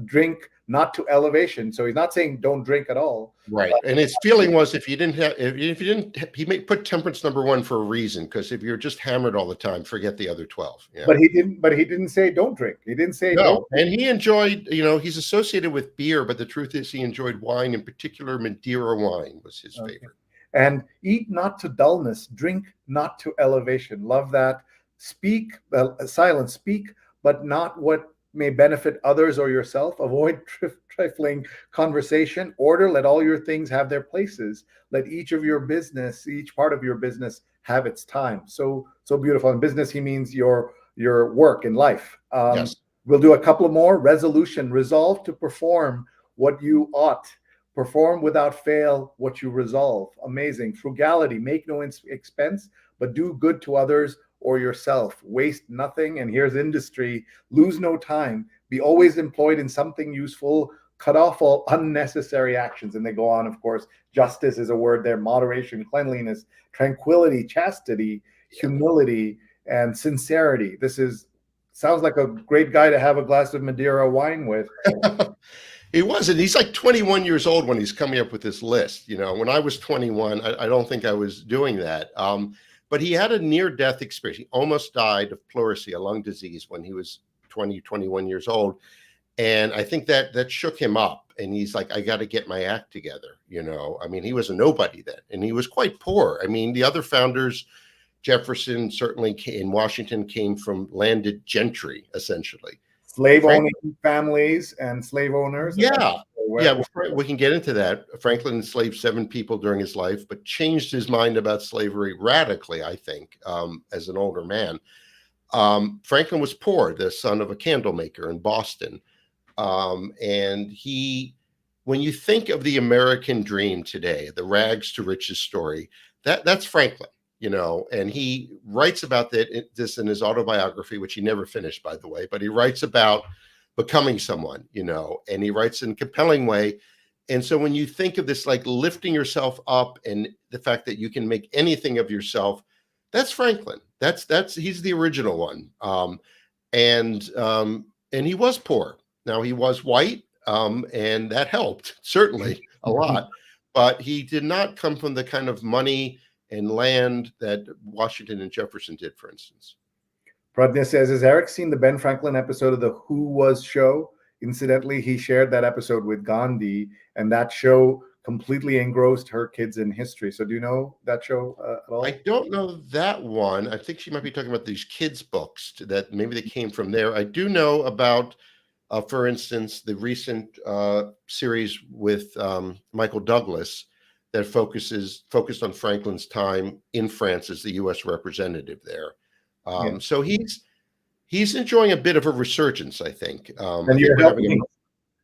drink not to elevation. So he's not saying don't drink at all. Right. And his feeling was, he may put temperance number 1 for a reason, because if you're just hammered all the time, forget the other 12. Yeah. But he didn't say don't drink. He didn't say no. And he enjoyed, he's associated with beer, but the truth is he enjoyed wine, in particular Madeira wine was his favorite. And eat not to dullness, drink not to elevation. Love that. Speak, silence, speak, but not what may benefit others or yourself. Avoid trifling conversation. Order, let all your things have their places. Let each part of your business have its time. So beautiful. In business, he means your work in life. Yes. We'll do a couple more. Resolution, resolve to perform what you ought. Perform without fail what you resolve. Amazing. Frugality, make no expense, but do good to others or yourself. Waste nothing. And here's industry. Lose no time. Be always employed in something useful. Cut off all unnecessary actions. And they go on, of course. Justice is a word there. Moderation, cleanliness, tranquility, chastity, humility, and sincerity. Sounds like a great guy to have a glass of Madeira wine with. He wasn't. He's like 21 years old when he's coming up with this list. When I was 21, I don't think I was doing that. But he had a near-death experience. He almost died of pleurisy, a lung disease, when he was 21 years old. And I think that shook him up, and he's like, I got to get my act together. I mean, he was a nobody then, and he was quite poor. I mean, the other founders, Jefferson certainly in Washington, came from landed gentry, essentially. Slave owning families and slave owners. Yeah. Yeah, we can get into that. Franklin enslaved 7 people during his life, but changed his mind about slavery radically, I think, as an older man. Franklin was poor, the son of a candle maker in Boston. And when you think of the American dream today, the rags to riches story, that's Franklin, and he writes about this in his autobiography, which he never finished, by the way, but he writes about becoming someone, and he writes in a compelling way. And so when you think of this, like lifting yourself up and the fact that you can make anything of yourself, that's Franklin. He's the original one. And he was poor. Now, he was white, and that helped certainly a lot, but he did not come from the kind of money and land that Washington and Jefferson did, for instance. Pradnya says, has Eric seen the Ben Franklin episode of the Who Was show? Incidentally, he shared that episode with Gandhi, and that show completely engrossed her kids in history. So do you know that show at all? I don't know that one. I think she might be talking about these kids' books that maybe they came from there. I do know about, for instance, the recent series with Michael Douglas that focused on Franklin's time in France as the U.S. representative there. So he's enjoying a bit of a resurgence, I think. And you're helping.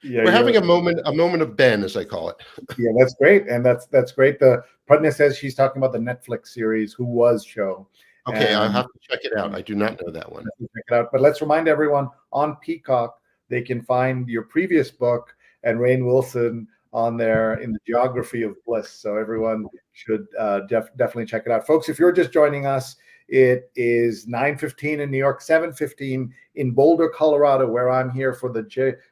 We're having a moment of Ben, as I call it. Yeah, that's great, and that's great. The Pradnya says she's talking about the Netflix series Who Was show. Okay, I'll have to check it out. I do not know that one. Check it out. But let's remind everyone on Peacock they can find your previous book and Rainn Wilson on there in the Geography of Bliss. So everyone should definitely check it out, folks. If you're just joining us, it is 9:15 in New York, 7:15 in Boulder, Colorado, where I'm here for the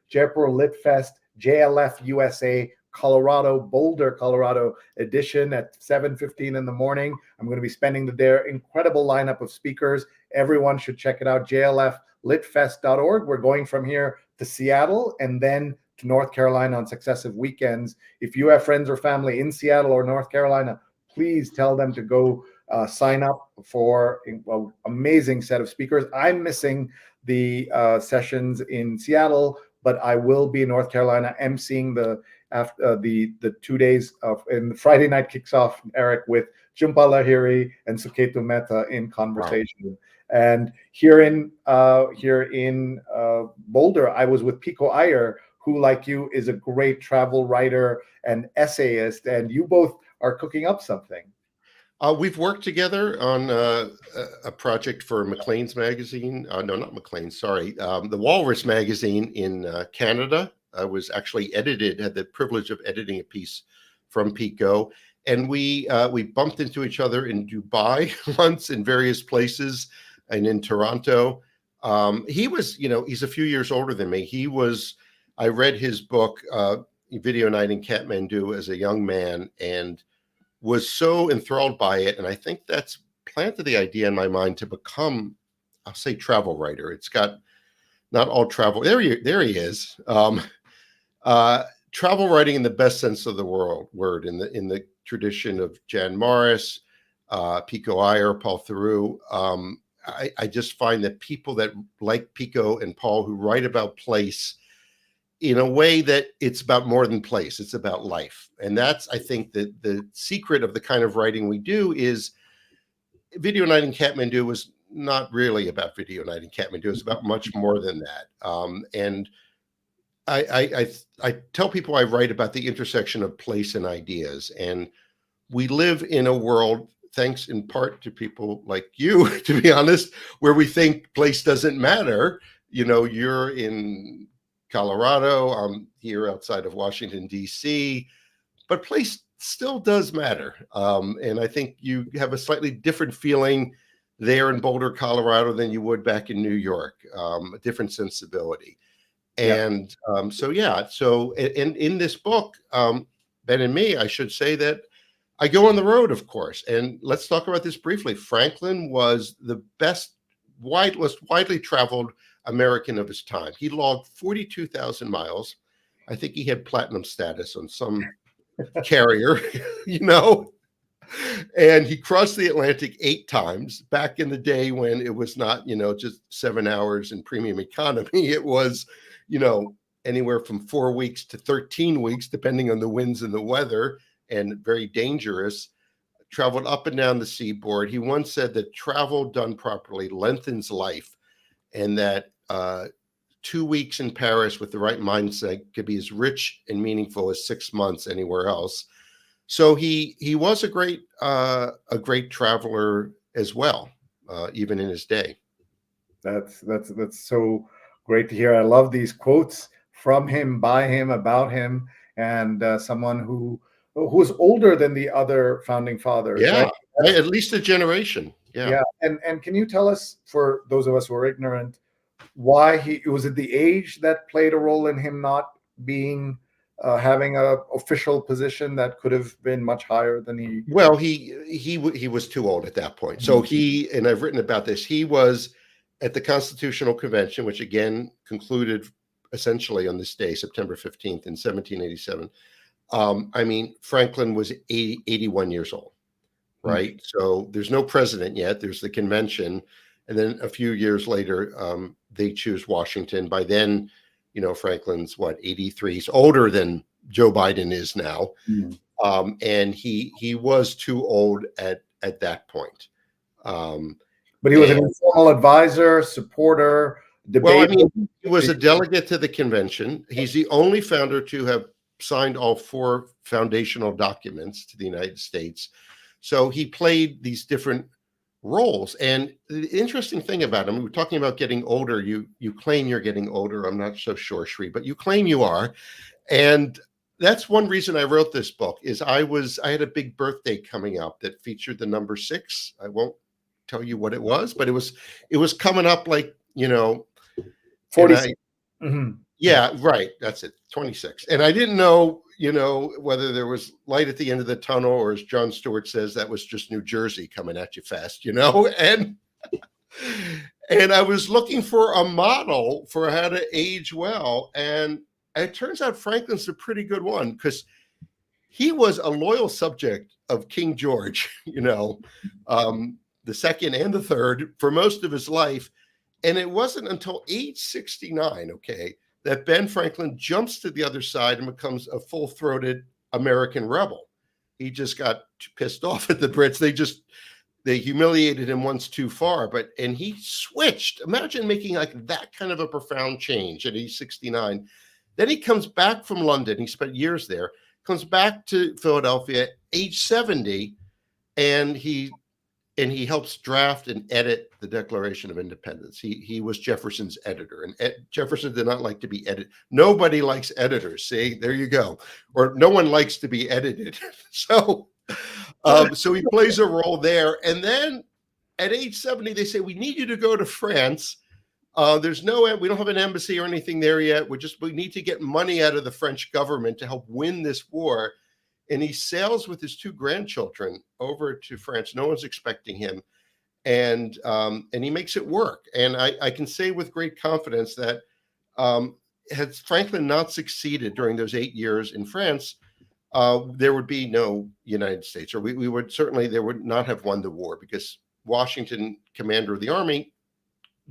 Jaipur Lit Fest, JLF USA, Colorado, Boulder, Colorado edition at 7:15 in the morning. I'm going to be spending their incredible lineup of speakers. Everyone should check it out, jlflitfest.org. We're going from here to Seattle and then to North Carolina on successive weekends. If you have friends or family in Seattle or North Carolina, please tell them to go sign up for an amazing set of speakers. I'm missing the sessions in Seattle, but I will be in North Carolina emceeing the 2 days of, and Friday night kicks off, Eric, with Jhumpa Lahiri and Suketu Mehta in conversation. Wow. And here in Boulder, I was with Pico Iyer, who, like you, is a great travel writer and essayist, and you both are cooking up something. We've worked together on a project for Maclean's magazine. No, not Maclean's, sorry. The Walrus magazine in Canada. I was actually had the privilege of editing a piece from Pico. And we bumped into each other in Dubai once, in various places, and in Toronto. He was, he's a few years older than me. I read his book, Video Night in Kathmandu, as a young man, and was so enthralled by it. And I think that's planted the idea in my mind to become, I'll say, travel writer. It's got not all travel. There he is. Travel writing in the best sense of the word, in the tradition of Jan Morris, Pico Iyer, Paul Theroux. I just find that people that like Pico and Paul, who write about place in a way that it's about more than place, it's about life. And that's, I think, the secret of the kind of writing we do. Is Video Night in Kathmandu was not really about Video Night in Kathmandu. It's about much more than that. And I tell people I write about the intersection of place and ideas. And we live in a world, thanks in part to people like you, to be honest, where we think place doesn't matter. You're in Colorado, I'm here outside of Washington, D.C., but place still does matter. And I think you have a slightly different feeling there in Boulder, Colorado, than you would back in New York, a different sensibility. And so in this book, Ben and me, I should say that I go on the road, of course. And let's talk about this briefly. Franklin was the most widely traveled American of his time. He logged 42,000 miles. I think he had platinum status on some carrier, you know, and he crossed the Atlantic 8 times back in the day when it was not, you know, just 7 hours in premium economy. It was, you know, anywhere from 4 weeks to 13 weeks, depending on the winds and the weather, and very dangerous. Traveled up and down the seaboard. He once said that travel done properly lengthens life, and that 2 weeks in Paris with the right mindset could be as rich and meaningful as 6 months anywhere else. So he was a great traveler as well, even in his day. That's so great to hear. I love these quotes from him, by him, about him, and someone who's older than the other founding fathers. Yeah, right? at least a generation. Yeah. And can you tell us, for those of us who are ignorant, why was it the age that played a role in him not being having a official position that could have been much higher than he? Well, he was too old at that point. So and I've written about this, he was at the Constitutional Convention, which again concluded essentially on this day, September 15th in 1787. I mean, Franklin was 81 years old, right? So there's no president yet. There's the convention. And then a few years later, they choose Washington. By then, you know, Franklin's 83. He's older than Joe Biden is now. And he was too old at that point. But he was an informal advisor, supporter, debater. Well, I mean, he was a delegate to the convention. He's the only founder to have signed all 4 foundational documents to the United States. So he played these different roles. And the interesting thing about him, we're talking about getting older. You claim you're getting older. I'm not so sure, Sri, but you claim you are. And that's one reason I wrote this book. Is I had a big birthday coming up that featured the number 6. I won't tell you what it was, but it was coming up, like, you know, 46. Yeah, right. That's it. 26. And I didn't know, you know, whether there was light at the end of the tunnel, or, as Jon Stewart says, that was just New Jersey coming at you fast, you know. And I was looking for a model for how to age well. And it turns out Franklin's a pretty good one, because he was a loyal subject of King George, you know, the second and the third, for most of his life. And it wasn't until age 69, that Ben Franklin jumps to the other side and becomes a full-throated American rebel. He just got pissed off at the Brits. They humiliated him once too far, and he switched. Imagine making like that kind of a profound change at age 69. Then he comes back from London. He spent years there, comes back to Philadelphia, age 70, and he helps draft and edit the Declaration of Independence. He was Jefferson's editor, and Jefferson did not like to be edited. Nobody likes editors. See, there you go. Or no one likes to be edited. So he plays a role there. And then at age 70, they say, we need you to go to France. We don't have an embassy or anything there yet. We need to get money out of the French government to help win this war. And he sails with his 2 grandchildren over to France. No one's expecting him. And he makes it work. And I can say with great confidence that had Franklin not succeeded during those 8 years in France, there would be no United States, or they would not have won the war, because Washington, commander of the army,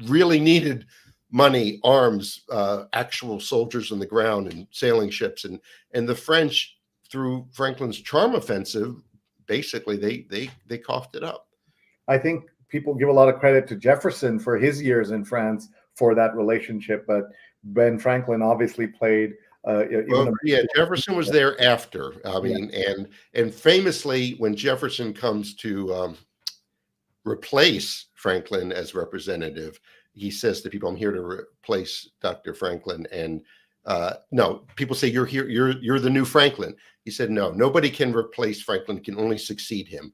really needed money, arms, actual soldiers on the ground, and sailing ships. And the French, through Franklin's charm offensive, basically they coughed it up. I think people give a lot of credit to Jefferson for his years in France for that relationship, but Ben Franklin obviously played. Jefferson was there after. I mean, and famously, when Jefferson comes to replace Franklin as representative, he says to people, "I'm here to replace Dr. Franklin." And no, people say, "You're here. You're the new Franklin." He said, "No, nobody can replace Franklin. Can only succeed him."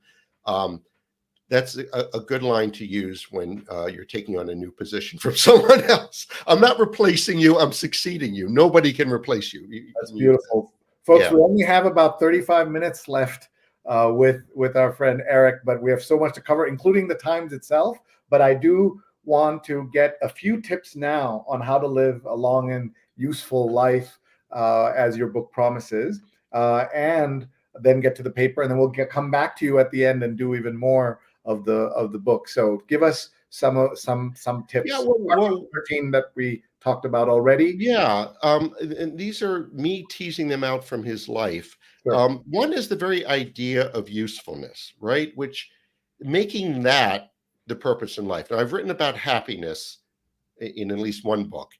That's a good line to use when you're taking on a new position from someone else. I'm not replacing you. I'm succeeding you. Nobody can replace you. That's beautiful, folks. We only have about 35 minutes left with our friend Eric, but we have so much to cover, including the Times itself. But I do want to get a few tips now on how to live a long and useful life, as your book promises, and then get to the paper, and then we'll come back to you at the end and do even more of the book. So give us some tips. Yeah, well, 13 that we talked about already. yeah. And these are me teasing them out from his life. Sure. One is the very idea of usefulness, right? Which making that the purpose in life. Now, I've written about happiness in at least one book,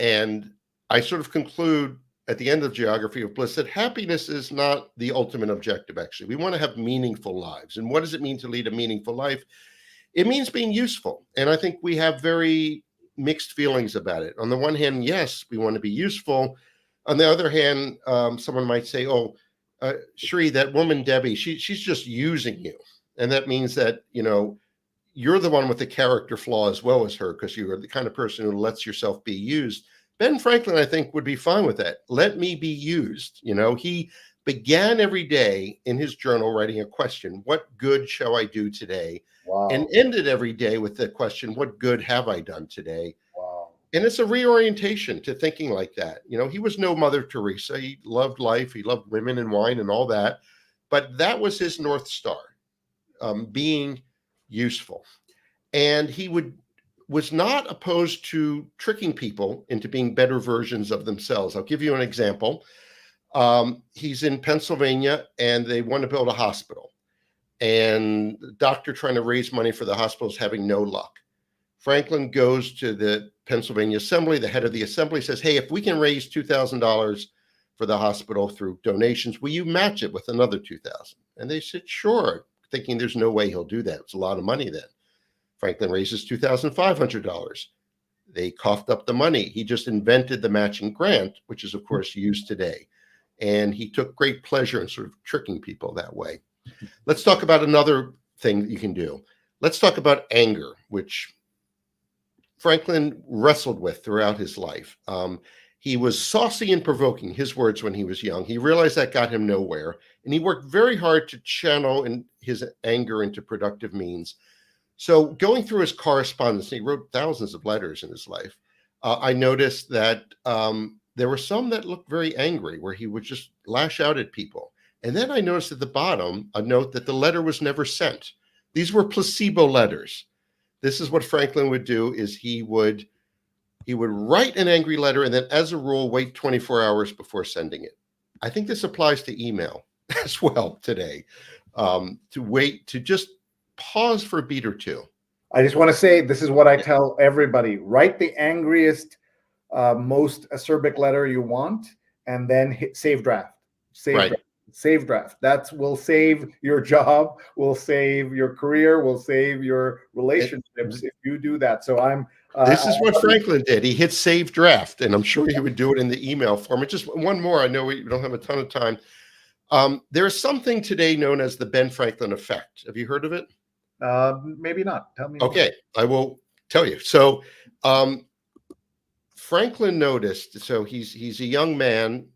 and I sort of conclude at the end of Geography of Bliss that happiness is not the ultimate objective. Actually, we want to have meaningful lives. And what does it mean to lead a meaningful life? It means being useful. And I think we have very mixed feelings about it. On the one hand, yes, we want to be useful. On the other hand, someone might say, "Oh, Shri, that woman Debbie, she's just using you," and that means that you're the one with the character flaw as well as her, because you're the kind of person who lets yourself be used. Ben Franklin, I think, would be fine with that. Let me be used. He began every day in his journal writing a question: "What good shall I do today?" Wow. And ended every day with the question: "What good have I done today?" Wow. And it's a reorientation to thinking like that. He was no Mother Teresa. He loved life. He loved women and wine and all that. But that was his North Star, being useful. And he was not opposed to tricking people into being better versions of themselves. I'll give you an example. He's in Pennsylvania, and they want to build a hospital. And the doctor trying to raise money for the hospital is having no luck. Franklin goes to the Pennsylvania Assembly. The head of the assembly says, "Hey, if we can raise $2,000 for the hospital through donations, will you match it with another $2,000?" And they said, "Sure," thinking there's no way he'll do that. It's a lot of money then. Franklin raises $2,500. They coughed up the money. He just invented the matching grant, which is, of course, used today. And he took great pleasure in sort of tricking people that way. Let's talk about another thing that you can do. Let's talk about anger, which Franklin wrestled with throughout his life. He was saucy and provoking, his words, when he was young. He realized that got him nowhere, and he worked very hard to channel his anger into productive means. So going through his correspondence, he wrote thousands of letters in his life. I noticed that there were some that looked very angry, where he would just lash out at people. And then I noticed at the bottom a note that the letter was never sent. These were placebo letters. This is what Franklin would do: is he would write an angry letter and then, as a rule, wait 24 hours before sending it. I think this applies to email as well today. To just pause for a beat or two. I just want to say, this is what I tell everybody: write the angriest, most acerbic letter you want, and then hit save draft. Save draft. That will save your job, will save your career, will save your relationships if you do that. So this is what Franklin did. He hit save draft, and I'm sure he would do it in the email format. Just one more. I know we don't have a ton of time. There is something today known as the Ben Franklin effect. Have you heard of it? Maybe not. Tell me. Okay, I will tell you. So Franklin noticed, so he's a young man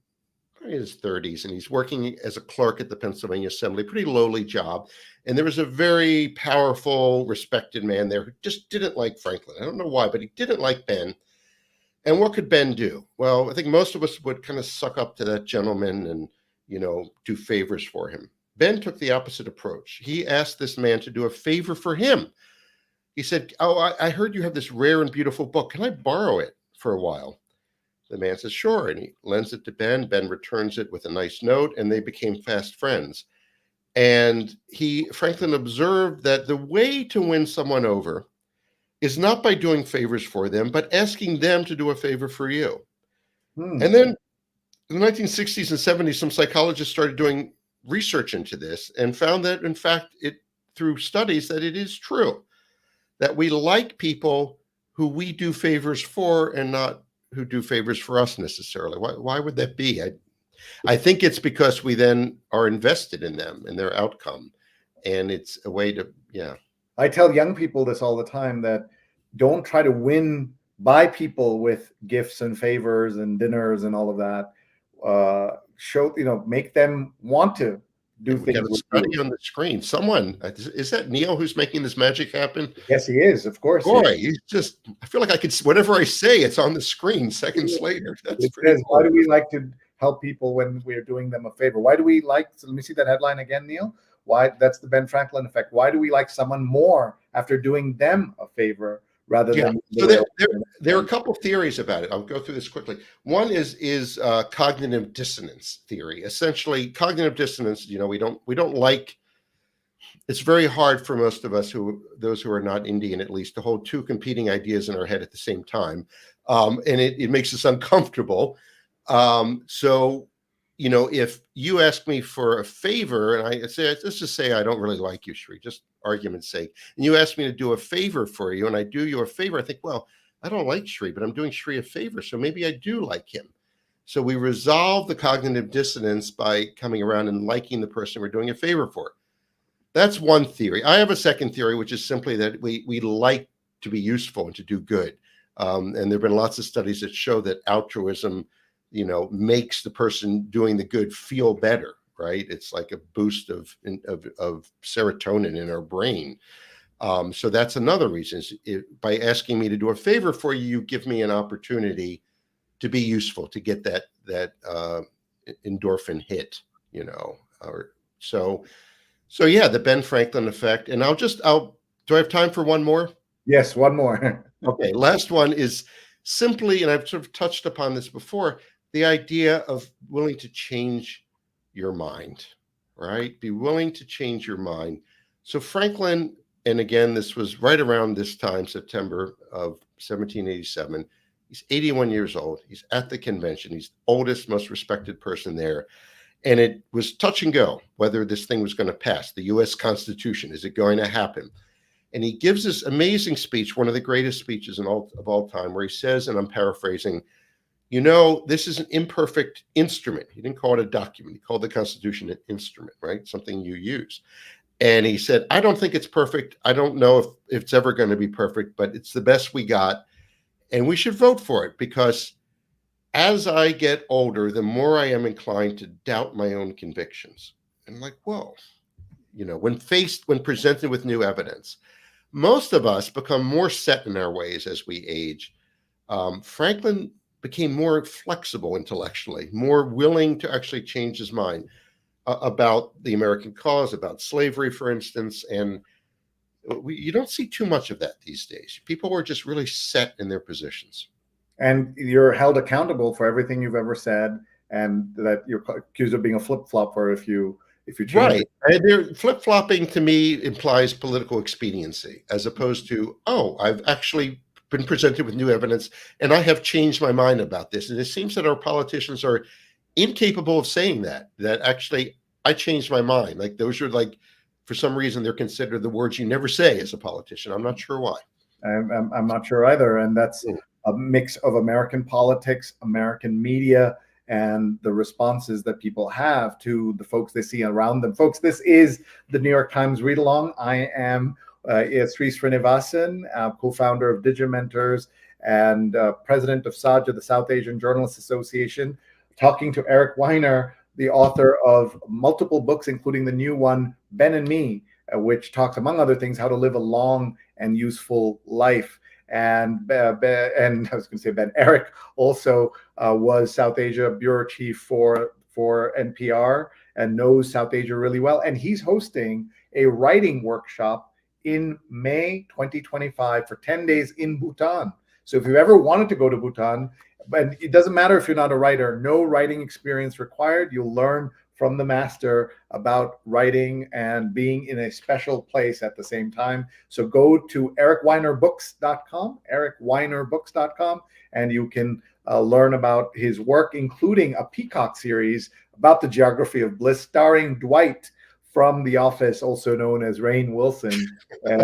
in his 30s, and he's working as a clerk at the Pennsylvania Assembly, pretty lowly job. And there was a very powerful, respected man there who just didn't like Franklin. I don't know why, but he didn't like Ben. And what could Ben do? Well, I think most of us would kind of suck up to that gentleman and, do favors for him. Ben took the opposite approach. He asked this man to do a favor for him. He said, "Oh, I heard you have this rare and beautiful book. Can I borrow it for a while?" The man says, "Sure." And he lends it to Ben. Ben returns it with a nice note, and they became fast friends. And Franklin observed that the way to win someone over is not by doing favors for them, but asking them to do a favor for you. And then in the 1960s and 70s, some psychologists started doing research into this and found that, in fact, through studies, that it is true that we like people who we do favors for and not who do favors for us necessarily. Why would that be? I think it's because we then are invested in them and their outcome. And it's a way to, I tell young people this all the time, that don't try to win by people with gifts and favors and dinners and all of that. Make them want to do And we got things a with study you. on the screen. Someone, is that Neil who's making this magic happen? Yes, he is. Of course. Boy, he's just, I feel like I could, whatever I say, it's on the screen seconds later. That's It pretty says, cool. why do we like to help people when we're doing them a favor? Why do we like, so let me see that headline again, Neil. Why, that's the Ben Franklin effect. Why do we like someone more after doing them a favor rather Yeah. than the So way there are a couple theories about it. I'll go through this quickly. One is cognitive dissonance theory. Essentially, cognitive dissonance. We don't like. It's very hard for most of us, those who are not Indian at least, to hold two competing ideas in our head at the same time, and it makes us uncomfortable. So, if you ask me for a favor, and I say, let's just say I don't really like you, Shri, just argument's sake, and you ask me to do a favor for you, and I do you a favor, I think, well, I don't like Shri, but I'm doing Shri a favor, so maybe I do like him. So we resolve the cognitive dissonance by coming around and liking the person we're doing a favor for. That's one theory. I have a second theory, which is simply that we like to be useful and to do good. And there have been lots of studies that show that altruism, makes the person doing the good feel better, right? It's like a boost of serotonin in our brain. So that's another reason. By asking me to do a favor for you, you give me an opportunity to be useful, to get that endorphin hit, So yeah, the Ben Franklin effect. And do I have time for one more? Yes, one more. Okay, last one is simply, and I've sort of touched upon this before, the idea of willing to change your mind, right? Be willing to change your mind. So Franklin, and again, this was right around this time, September of 1787. He's 81 years old. He's at the convention. He's the oldest, most respected person there. And it was touch and go whether this thing was going to pass. The U.S. Constitution, is it going to happen? And he gives this amazing speech, one of the greatest speeches of all time, where he says, and I'm paraphrasing, this is an imperfect instrument. He didn't call it a document. He called the Constitution an instrument, right? Something you use. And he said, I don't think it's perfect. I don't know if it's ever going to be perfect, but it's the best we got. And we should vote for it, because as I get older, the more I am inclined to doubt my own convictions. And I'm like, whoa, when presented with new evidence, most of us become more set in our ways as we age. Franklin became more flexible intellectually, more willing to actually change his mind about the American cause, about slavery, for instance. And you don't see too much of that these days. People are just really set in their positions. And you're held accountable for everything you've ever said, and that you're accused of being a flip-flopper if you change right. it. Flip-flopping to me implies political expediency, as opposed to, I've actually been presented with new evidence and I have changed my mind about this. And it seems that our politicians are incapable of saying that actually I changed my mind. Like, those are, like, for some reason, they're considered the words you never say as a politician. I'm not sure why. I'm not sure either. And that's a mix of American politics, American media, and the responses that people have to the folks they see around them. Folks, this is the New York Times Read Along. I am Sri Srinivasan, co-founder of Digimentors and president of SAJA, the South Asian Journalists Association, talking to Eric Weiner, the author of multiple books, including the new one, Ben and Me, which talks, among other things, how to live a long and useful life. And I was going to say Ben. Eric also was South Asia bureau chief for NPR and knows South Asia really well. And he's hosting a writing workshop in May 2025 for 10 days in Bhutan. So if you've ever wanted to go to Bhutan, but it doesn't matter if you're not a writer, no writing experience required. You'll learn from the master about writing and being in a special place at the same time. So go to ericweinerbooks.com, ericweinerbooks.com, and you can learn about his work, including a Peacock series about the Geography of Bliss, starring Dwight from The Office, also known as Rainn Wilson. And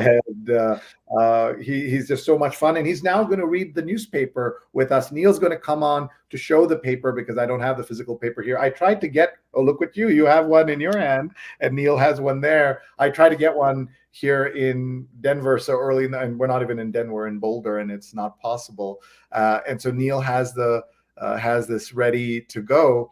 he's just so much fun. And he's now going to read the newspaper with us. Neil's going to come on to show the paper, because I don't have the physical paper here. I tried to get, look at you. You have one in your hand, and Neil has one there. I tried to get one here in Denver so early, and we're not even in Denver, we're in Boulder, and it's not possible. And so Neil has the has this ready to go.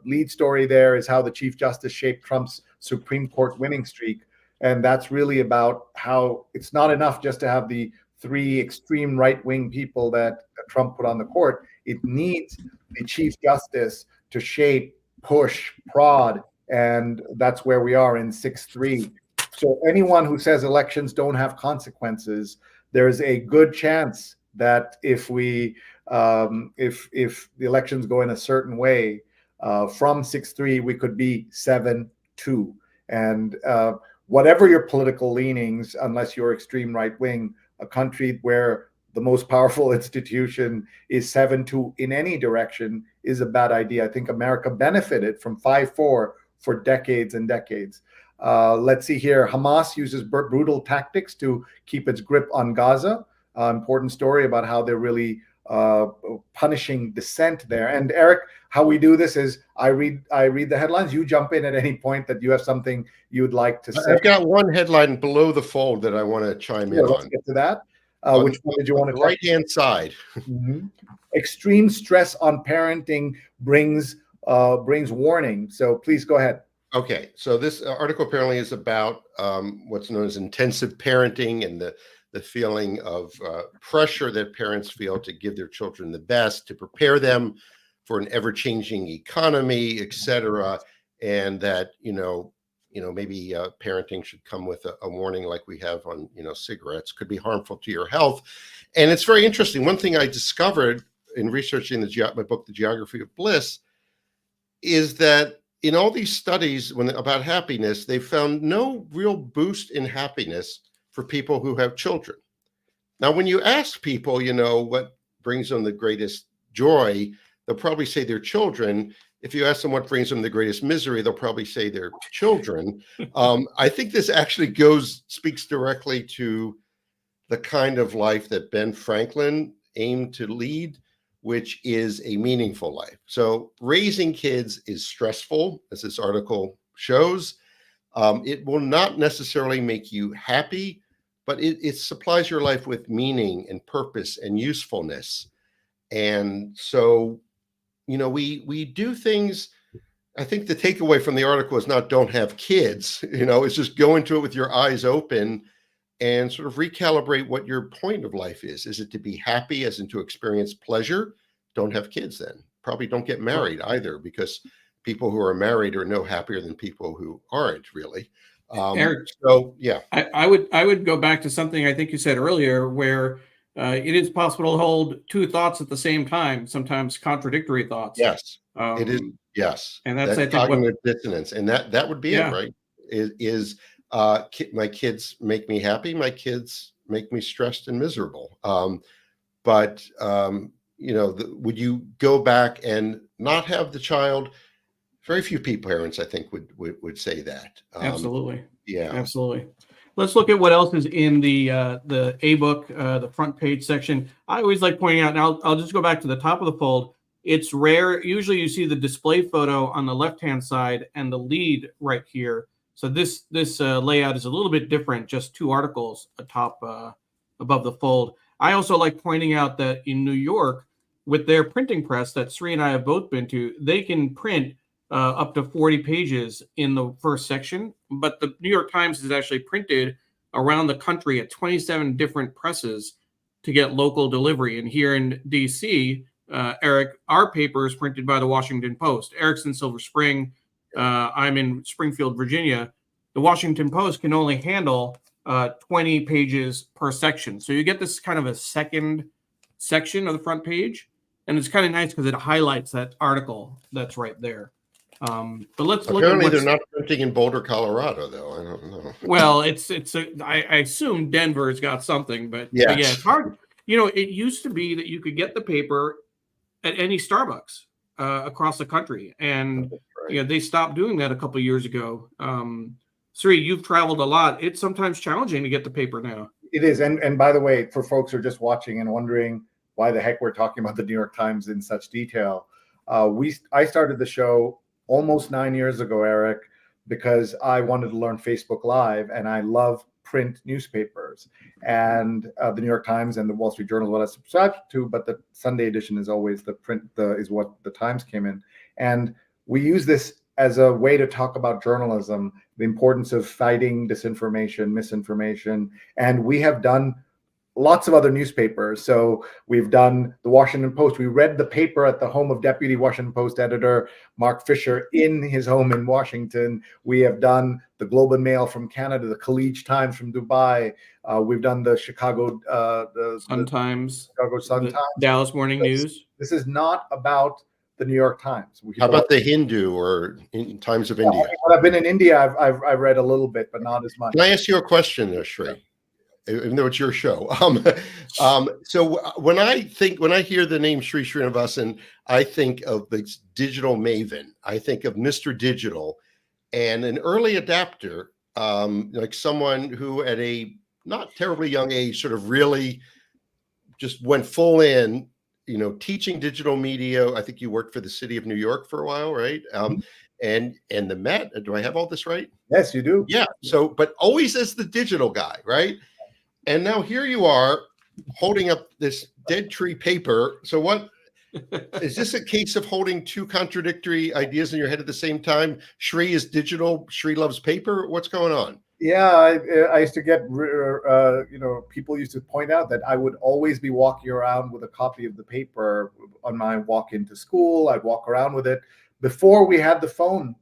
Lead story there is how the Chief Justice shaped Trump's Supreme Court winning streak. And that's really about how it's not enough just to have the three extreme right-wing people that Trump put on the court. It needs the Chief Justice to shape, push, prod, and that's where we are in 6-3. So anyone who says elections don't have consequences, there's a good chance that if the elections go in a certain way, from 6-3 we could be 7-2. And whatever your political leanings, unless you're extreme right wing, a country where the most powerful institution is 7-2 in any direction is a bad idea. I think America benefited from 5-4 for decades and decades. Let's see here. Hamas uses brutal tactics to keep its grip on Gaza. Important story about how they're really punishing dissent there. And Eric, how we do this is I read the headlines. You jump in at any point that you have something you'd like to say. I've got one headline below the fold that I want to chime in on. Let's get to that. Which one did you want to talk? Right-hand side. Mm-hmm. Extreme stress on parenting brings warning. So please go ahead. Okay, so this article apparently is about what's known as intensive parenting and the feeling of pressure that parents feel to give their children the best, to prepare them for an ever-changing economy, etc., and that maybe parenting should come with a warning like we have on cigarettes could be harmful to your health. And it's very interesting. One thing I discovered in researching my book, The Geography of Bliss, is that in all these studies about happiness, they found no real boost in happiness for people who have children. Now, when you ask people, what brings them the greatest joy, they'll probably say their children. If you ask them what brings them the greatest misery, they'll probably say their children. I think this actually speaks directly to the kind of life that Ben Franklin aimed to lead, which is a meaningful life. So raising kids is stressful, as this article shows. It will not necessarily make you happy, but it supplies your life with meaning and purpose and usefulness. And so, we do things. I think the takeaway from the article is not don't have kids, it's just go into it with your eyes open and sort of recalibrate what your point of life is. Is it to be happy, as in to experience pleasure? Don't have kids then. Probably don't get married either, because people who are married are no happier than people who aren't really. Eric, so yeah, I would go back to something I think you said earlier, where it is possible to hold two thoughts at the same time, sometimes contradictory thoughts. Yes, it is. Yes, and that's I think cognitive dissonance, and that would be it, right? My kids make me happy. My kids make me stressed and miserable. But would you go back and not have the child? Very few parents, I think, would say that. Absolutely. Yeah. Absolutely. Let's look at what else is in the A-book, the front page section. I always like pointing out, and I'll just go back to the top of the fold. It's rare. Usually you see the display photo on the left-hand side and the lead right here. So this layout is a little bit different, just two articles atop above the fold. I also like pointing out that in New York, with their printing press that Sri and I have both been to, they can print up to 40 pages in the first section, but the New York Times is actually printed around the country at 27 different presses to get local delivery. And here in DC, Eric, our paper is printed by the Washington Post. Eric's in Silver Spring. I'm in Springfield, Virginia. The Washington Post can only handle 20 pages per section. So you get this kind of a second section of the front page. And it's kind of nice because it highlights that article that's right there. But let's look at apparently they're not printing in Boulder, Colorado, though. I don't know. Well, I assume Denver's got something, but yeah, it's hard. It used to be that you could get the paper at any Starbucks across the country, and they stopped doing that a couple of years ago. Sri, you've traveled a lot. It's sometimes challenging to get the paper now. It is, and by the way, for folks who are just watching and wondering why the heck we're talking about the New York Times in such detail, I started the show almost 9 years ago, Eric, because I wanted to learn Facebook Live, and I love print newspapers, and the New York Times and the Wall Street Journal is what I subscribe to, but the Sunday edition is always the print, is what the Times came in. And we use this as a way to talk about journalism, the importance of fighting disinformation, misinformation. And we have done lots of other newspapers. So we've done the Washington Post. We read the paper at the home of Deputy Washington Post editor Mark Fisher in his home in Washington. We have done the Globe and Mail from Canada, the Khaleej Times from Dubai. We've done the Chicago Sun Times, Chicago Sun Times, Dallas Morning News. This is not about the New York Times. How about the Hindu or in Times of India? When I've been in India, I've read a little bit, but not as much. Can I ask you a question, Sri? Even though it's your show. So when I hear the name Sri Srinivasan, I think of the digital maven. I think of Mr. Digital and an early adapter, like someone who at a not terribly young age sort of really just went full in, teaching digital media. I think you worked for the city of New York for a while, right? And the Met, do I have all this right? Yes, you do. Yeah. So, but always as the digital guy, right? And now here you are holding up this dead tree paper. So what is this a case of holding two contradictory ideas in your head at the same time? Sri is digital, Sri loves paper. What's going on? Yeah, I used to get, people used to point out that I would always be walking around with a copy of the paper on my walk into school. I'd walk around with it. Before we had the phone,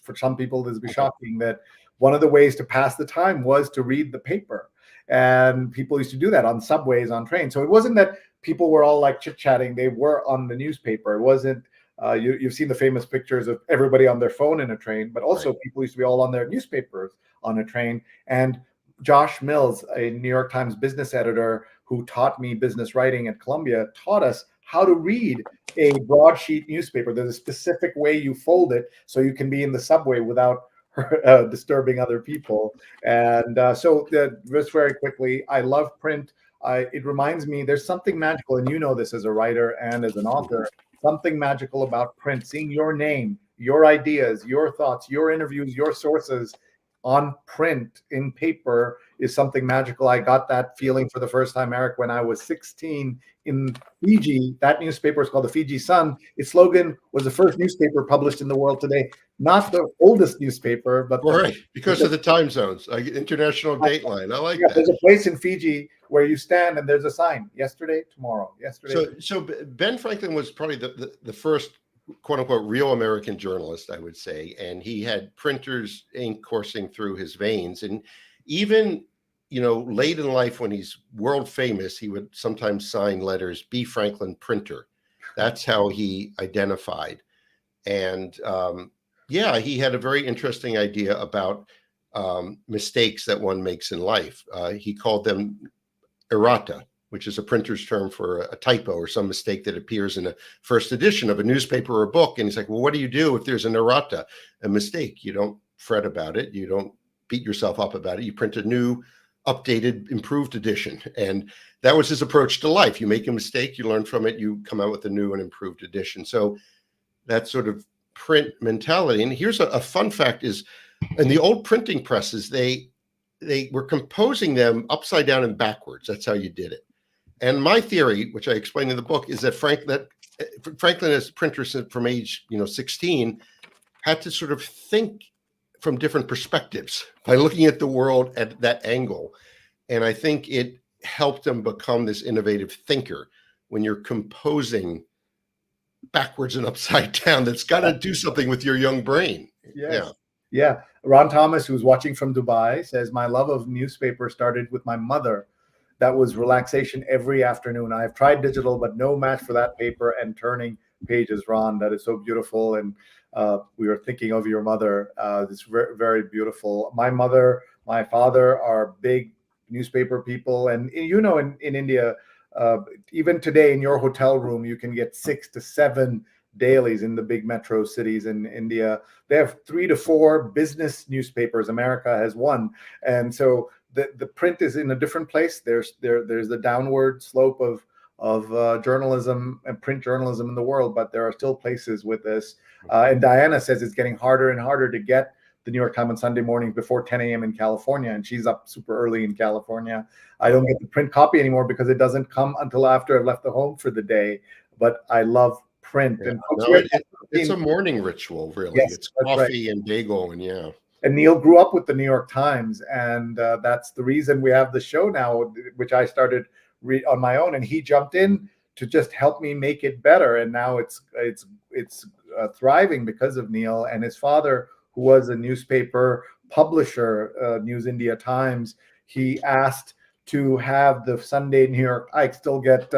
for some people, this would be shocking that one of the ways to pass the time was to read the paper. And people used to do that on subways, on trains. So it wasn't that people were all like chit-chatting. They were on the newspaper. It wasn't, you've seen the famous pictures of everybody on their phone in a train, but also people used to be all on their newspapers on a train. And Josh Mills, a New York Times business editor who taught me business writing at Columbia, taught us how to read a broadsheet newspaper. There's a specific way you fold it so you can be in the subway without disturbing other people. And so just very quickly, I love print. It reminds me there's something magical, and you know this as a writer and as an author, something magical about print, seeing your name, your ideas, your thoughts, your interviews, your sources on print in paper is something magical. I got that feeling for the first time, Eric, when I was 16 in Fiji. That newspaper is called the Fiji Sun. Its slogan was the first newspaper published in the world today. Not the oldest newspaper, but because of the time zones, like international dateline. I like that. There's a place in Fiji where you stand and there's a sign: yesterday, tomorrow, yesterday. So Ben Franklin was probably the first quote unquote real American journalist, I would say, and he had printer's ink coursing through his veins. And even late in life, when he's world famous, he would sometimes sign letters B. Franklin Printer. That's how he identified. And he had a very interesting idea about mistakes that one makes in life. He called them errata, which is a printer's term for a typo or some mistake that appears in a first edition of a newspaper or a book. And he's like, well, what do you do if there's an errata, a mistake? You don't fret about it. You don't beat yourself up about it. You print a new, updated, improved edition. And that was his approach to life. You make a mistake, you learn from it, you come out with a new and improved edition. So that sort of print mentality. And here's a fun fact is, in the old printing presses, they were composing them upside down and backwards. That's how you did it. And my theory, which I explained in the book, is that Franklin, as a printer from age 16, had to sort of think from different perspectives by looking at the world at that angle. And I think it helped him become this innovative thinker. When you're composing backwards and upside down, that's got to do something with your young brain. Yes. Yeah. Ron Thomas, who's watching from Dubai, says, my love of newspaper started with my mother. That was relaxation every afternoon. I have tried digital, but no match for that paper and turning pages, Ron. That is so beautiful. And we were thinking of your mother. It's very, very beautiful. My mother, my father are big newspaper people. And in India, even today in your hotel room, you can get 6 to 7 dailies in the big metro cities in India. They have 3 to 4 business newspapers. America has 1. And so the print is in a different place. There's the downward slope of journalism and print journalism in the world, but there are still places with this. And Diana says it's getting harder and harder to get the New York Times on Sunday mornings before 10 a.m. in California, and she's up super early in California. I don't get the print copy anymore because it doesn't come until after I've left the home for the day. But I love print. Yeah. And No, it's a morning ritual, really. Yes, it's that's coffee right. and bagel, and yeah. And Neil grew up with the New York Times, and that's the reason we have the show now, which I started on my own, and he jumped in to just help me make it better. And now it's thriving because of Neil and his father, who was a newspaper publisher, News India Times. He asked to have the Sunday New York. I still get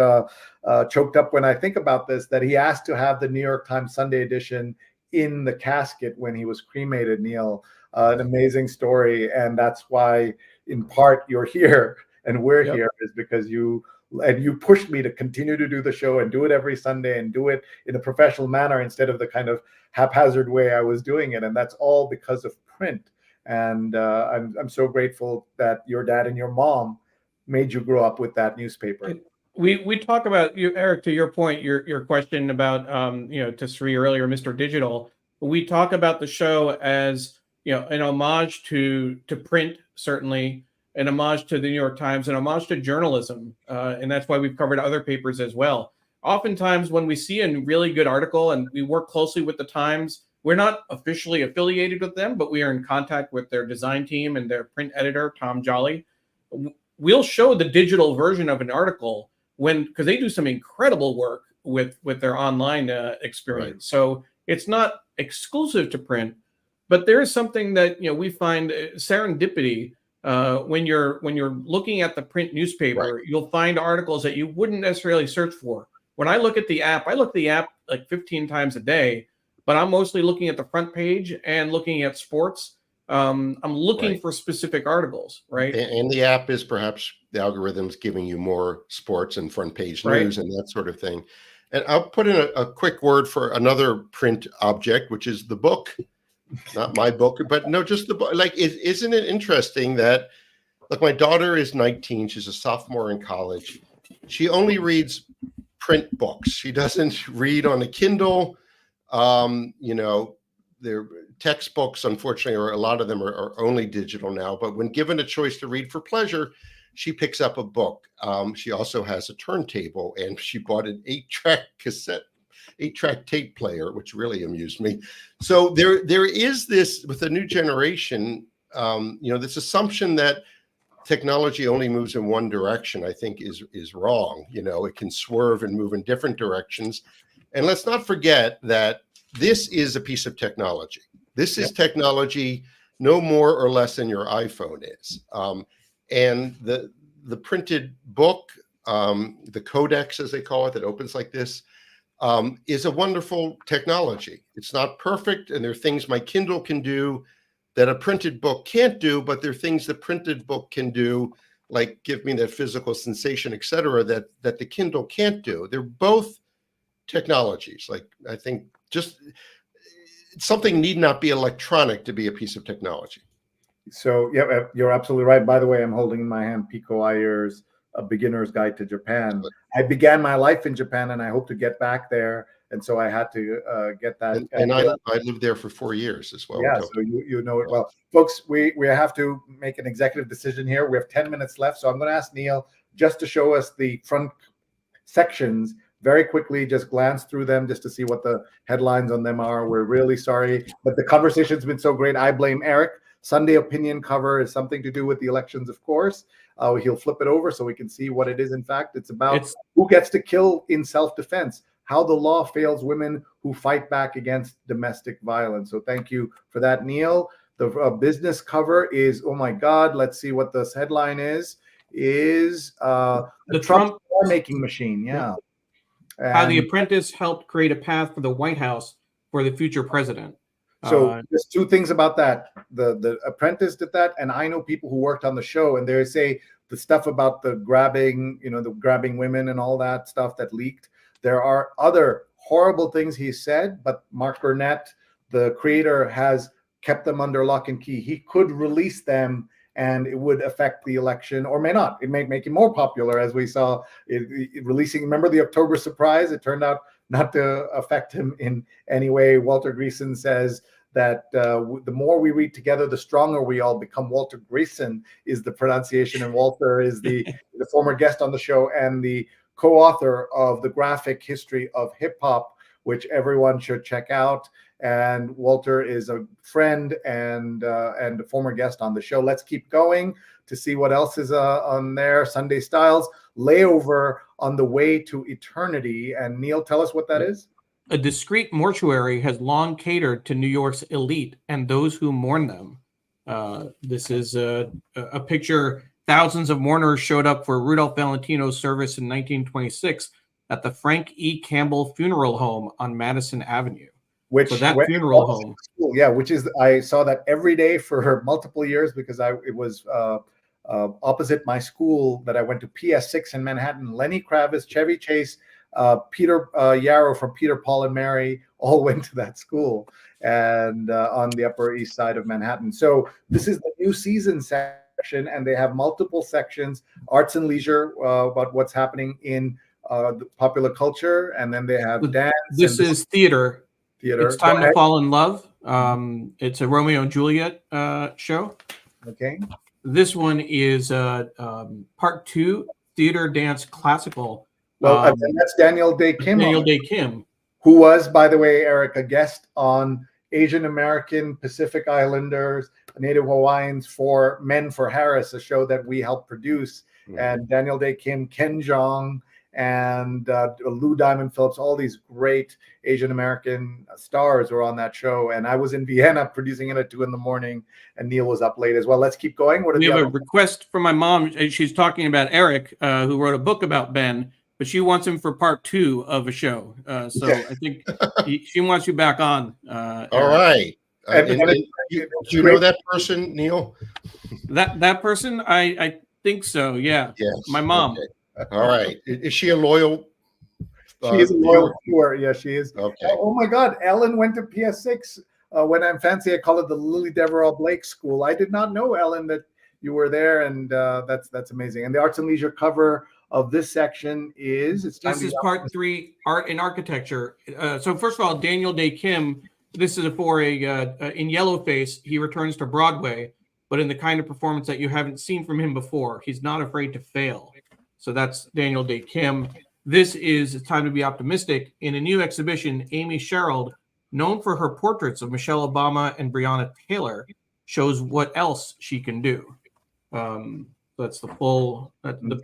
choked up when I think about this. That he asked to have the New York Times Sunday edition in the casket when he was cremated. Neil. An amazing story, and that's why, in part, you're here and we're here, is because you pushed me to continue to do the show and do it every Sunday and do it in a professional manner instead of the kind of haphazard way I was doing it, and that's all because of print. And I'm so grateful that your dad and your mom made you grow up with that newspaper. We talk about you, Eric, to your point, your question about to Sri earlier, Mr. Digital. We talk about the show as an homage to print, certainly, an homage to the New York Times, an homage to journalism, and that's why we've covered other papers as well. Oftentimes, when we see a really good article and we work closely with the Times, we're not officially affiliated with them, but we are in contact with their design team and their print editor, Tom Jolly. We'll show the digital version of an article because they do some incredible work with their online experience. Right. So it's not exclusive to print. But there is something that we find serendipity when you're looking at the print newspaper. Right. You'll find articles that you wouldn't necessarily search for. When I look at the app, I look at the app like 15 times a day, but I'm mostly looking at the front page and looking at sports. I'm looking for specific articles, right? And the app is perhaps the algorithm's giving you more sports and front page news and that sort of thing. And I'll put in a quick word for another print object, which is the book. Not my book, but no, just the book. Like, isn't it interesting that, look, my daughter is 19. She's a sophomore in college. She only reads print books. She doesn't read on a Kindle. Their textbooks, unfortunately, or a lot of them are only digital now. But when given a choice to read for pleasure, she picks up a book. She also has a turntable, and she bought an 8-track tape player, which really amused me. So there is this, with the new generation, this assumption that technology only moves in one direction, I think is wrong. It can swerve and move in different directions. And let's not forget that this is a piece of technology. This is technology no more or less than your iPhone is. And the printed book, the codex, as they call it, that opens like this, is a wonderful technology. It's not perfect, and there are things my Kindle can do that a printed book can't do, but there are things the printed book can do, like give me that physical sensation, et cetera, that the Kindle can't do. They're both technologies. Like, I think just something need not be electronic to be a piece of technology. So, yeah, you're absolutely right. By the way, I'm holding in my hand Pico Iyer's A Beginner's Guide to Japan. I began my life in Japan, and I hope to get back there. And so I had to get that. And I lived there for 4 years as well. Yeah, so you know it well. Folks, we have to make an executive decision here. We have 10 minutes left. So I'm going to ask Neil just to show us the front sections very quickly, just glance through them just to see what the headlines on them are. We're really sorry, but the conversation's been so great. I blame Eric. Sunday opinion cover is something to do with the elections, of course. He'll flip it over so we can see what it is. In fact, it's about who gets to kill in self-defense, how the law fails women who fight back against domestic violence. So thank you for that, Neil. The business cover is, oh my God, let's see what this headline is the Trump war-making machine. Yeah. How The Apprentice helped create a path for the White House for the future president. So there's two things about that. The Apprentice did that, and I know people who worked on the show, and they say the stuff about the grabbing women and all that stuff that leaked. There are other horrible things he said, but Mark Burnett, the creator, has kept them under lock and key. He could release them, and it would affect the election, or may not. It may make him more popular, as we saw it releasing. Remember the October surprise? It turned out not to affect him in any way. Walter Greason says that the more we read together, the stronger we all become. Walter Grayson is the pronunciation, and Walter is the former guest on the show and the co-author of The Graphic History of Hip Hop, which everyone should check out. And Walter is a friend and a former guest on the show. Let's keep going to see what else is on there. Sunday Styles, Layover on the Way to Eternity. And Neil, tell us what that is. A discreet mortuary has long catered to New York's elite and those who mourn them. This is a picture. Thousands of mourners showed up for Rudolph Valentino's service in 1926 at the Frank E. Campbell Funeral Home on Madison Avenue. Which funeral home, yeah, which is, I saw that every day for multiple years because it was opposite my school that I went to, PS6 in Manhattan. Lenny Kravitz, Chevy Chase, Peter Yarrow from Peter, Paul, and Mary all went to that school, and on the Upper East Side of Manhattan. So this is the new season section, and they have multiple sections: arts and leisure, about what's happening in the popular culture, and then they have dance. This is theater. It's Time to Fall in Love. It's a Romeo and Juliet show. Okay. This one is part 2, theater, dance, classical. Well, that's Daniel Day Kim. Daniel Day Kim, who was, by the way, Eric, a guest on Asian American, Pacific Islanders, Native Hawaiians for Men for Harris, a show that we helped produce. Mm-hmm. And Daniel Day Kim, Ken Jeong, and Lou Diamond Phillips, all these great Asian American stars were on that show. And I was in Vienna producing it at 2 a.m, and Neil was up late as well. Let's keep going. We have a request from my mom. She's talking about Eric, who wrote a book about Ben, but she wants him for part 2 of a show. So I think she wants you back on. All right. Do you know that person, Neil? That person? I think so. Yeah. Yes. My mom. Okay. All right. Is she a loyal? She is a loyal viewer. Yeah, she is. Okay. Oh my God, Ellen went to PS6. When I'm fancy, I call it the Lily Deverell Blake School. I did not know, Ellen, that you were there, and that's amazing. And the arts and leisure cover of this section is this is part 3, art and architecture. So first of all, Daniel Day Kim. This is for in Yellowface. He returns to Broadway, but in the kind of performance that you haven't seen from him before. He's not afraid to fail. So that's Daniel Day Kim. This is It's Time to Be Optimistic. In a new exhibition, Amy Sherald, known for her portraits of Michelle Obama and Breonna Taylor, shows what else she can do. That's the full,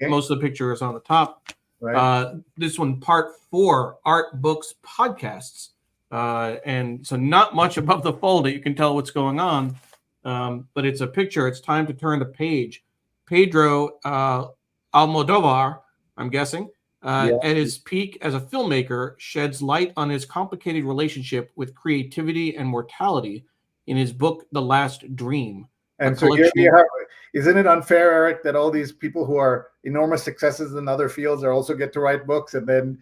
most of the picture is on the top. Right. This one, part 4, art, books, podcasts. And so not much above the fold that you can tell what's going on, but it's a picture. It's time to turn the page. Pedro Almodovar, I'm guessing, at his peak as a filmmaker, sheds light on his complicated relationship with creativity and mortality in his book, The Last Dream. And so here we have, isn't it unfair, Eric, that all these people who are enormous successes in other fields also get to write books, and then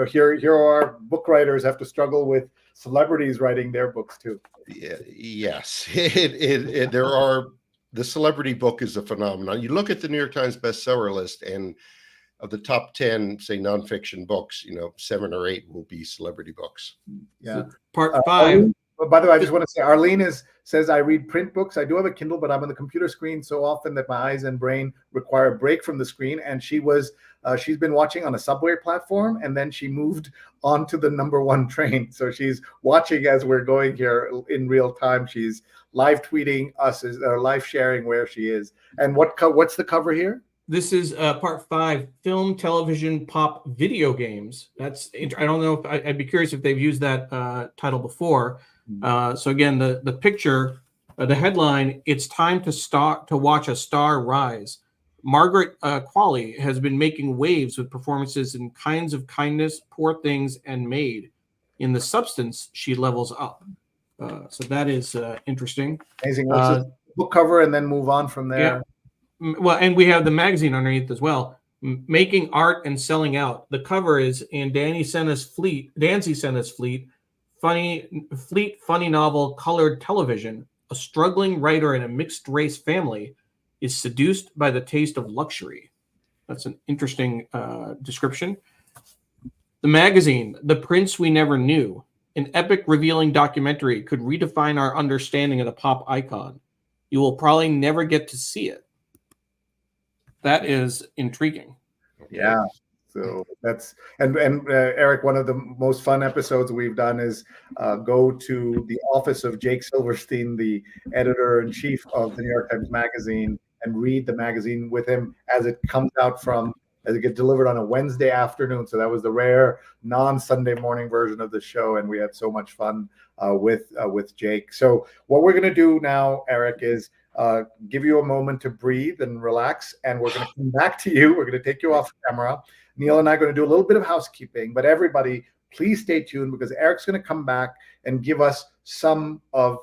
here our book writers have to struggle with celebrities writing their books too. Yeah, yes, there are. The celebrity book is a phenomenon. You look at the New York Times bestseller list, and of the top 10, say, nonfiction books, 7 or 8 will be celebrity books. Yeah. So part 5. By the way, I just want to say, Arlene says I read print books. I do have a Kindle, but I'm on the computer screen so often that my eyes and brain require a break from the screen. And she's been watching on a subway platform, and then she moved onto the #1 train. So she's watching as we're going here in real time. She's live tweeting us, or live sharing where she is. And what's the cover here? This is part 5, film, television, pop, video games. I don't know if I'd be curious if they've used that title before. So again, the picture, the headline, it's time to watch a star rise. Margaret Qualley has been making waves with performances in Kinds of Kindness, Poor Things, and Made. In the substance, she levels up. So that is interesting. Amazing. Let's book cover and then move on from there. Yeah. Well, and we have the magazine underneath as well. Making Art and Selling Out. The cover is in Dancy Senna's Fleet, funny novel, Colored Television. A struggling writer in a mixed race family is seduced by the taste of luxury. That's an interesting description. The magazine, The Prince We Never Knew. An epic, revealing documentary could redefine our understanding of the pop icon. You will probably never get to see it. That is intriguing. Yeah. So that's and Eric, one of the most fun episodes we've done is go to the office of Jake Silverstein, the editor-in-chief of the New York Times Magazine, and read the magazine with him as it comes out as it gets delivered on a Wednesday afternoon. So that was the rare non-Sunday morning version of the show, and we had so much fun with Jake. So what we're going to do now, Eric, is give you a moment to breathe and relax, and we're going to come back to you. We're going to take you off camera. Neil and I are going to do a little bit of housekeeping, but everybody, please stay tuned because Eric's going to come back and give us some of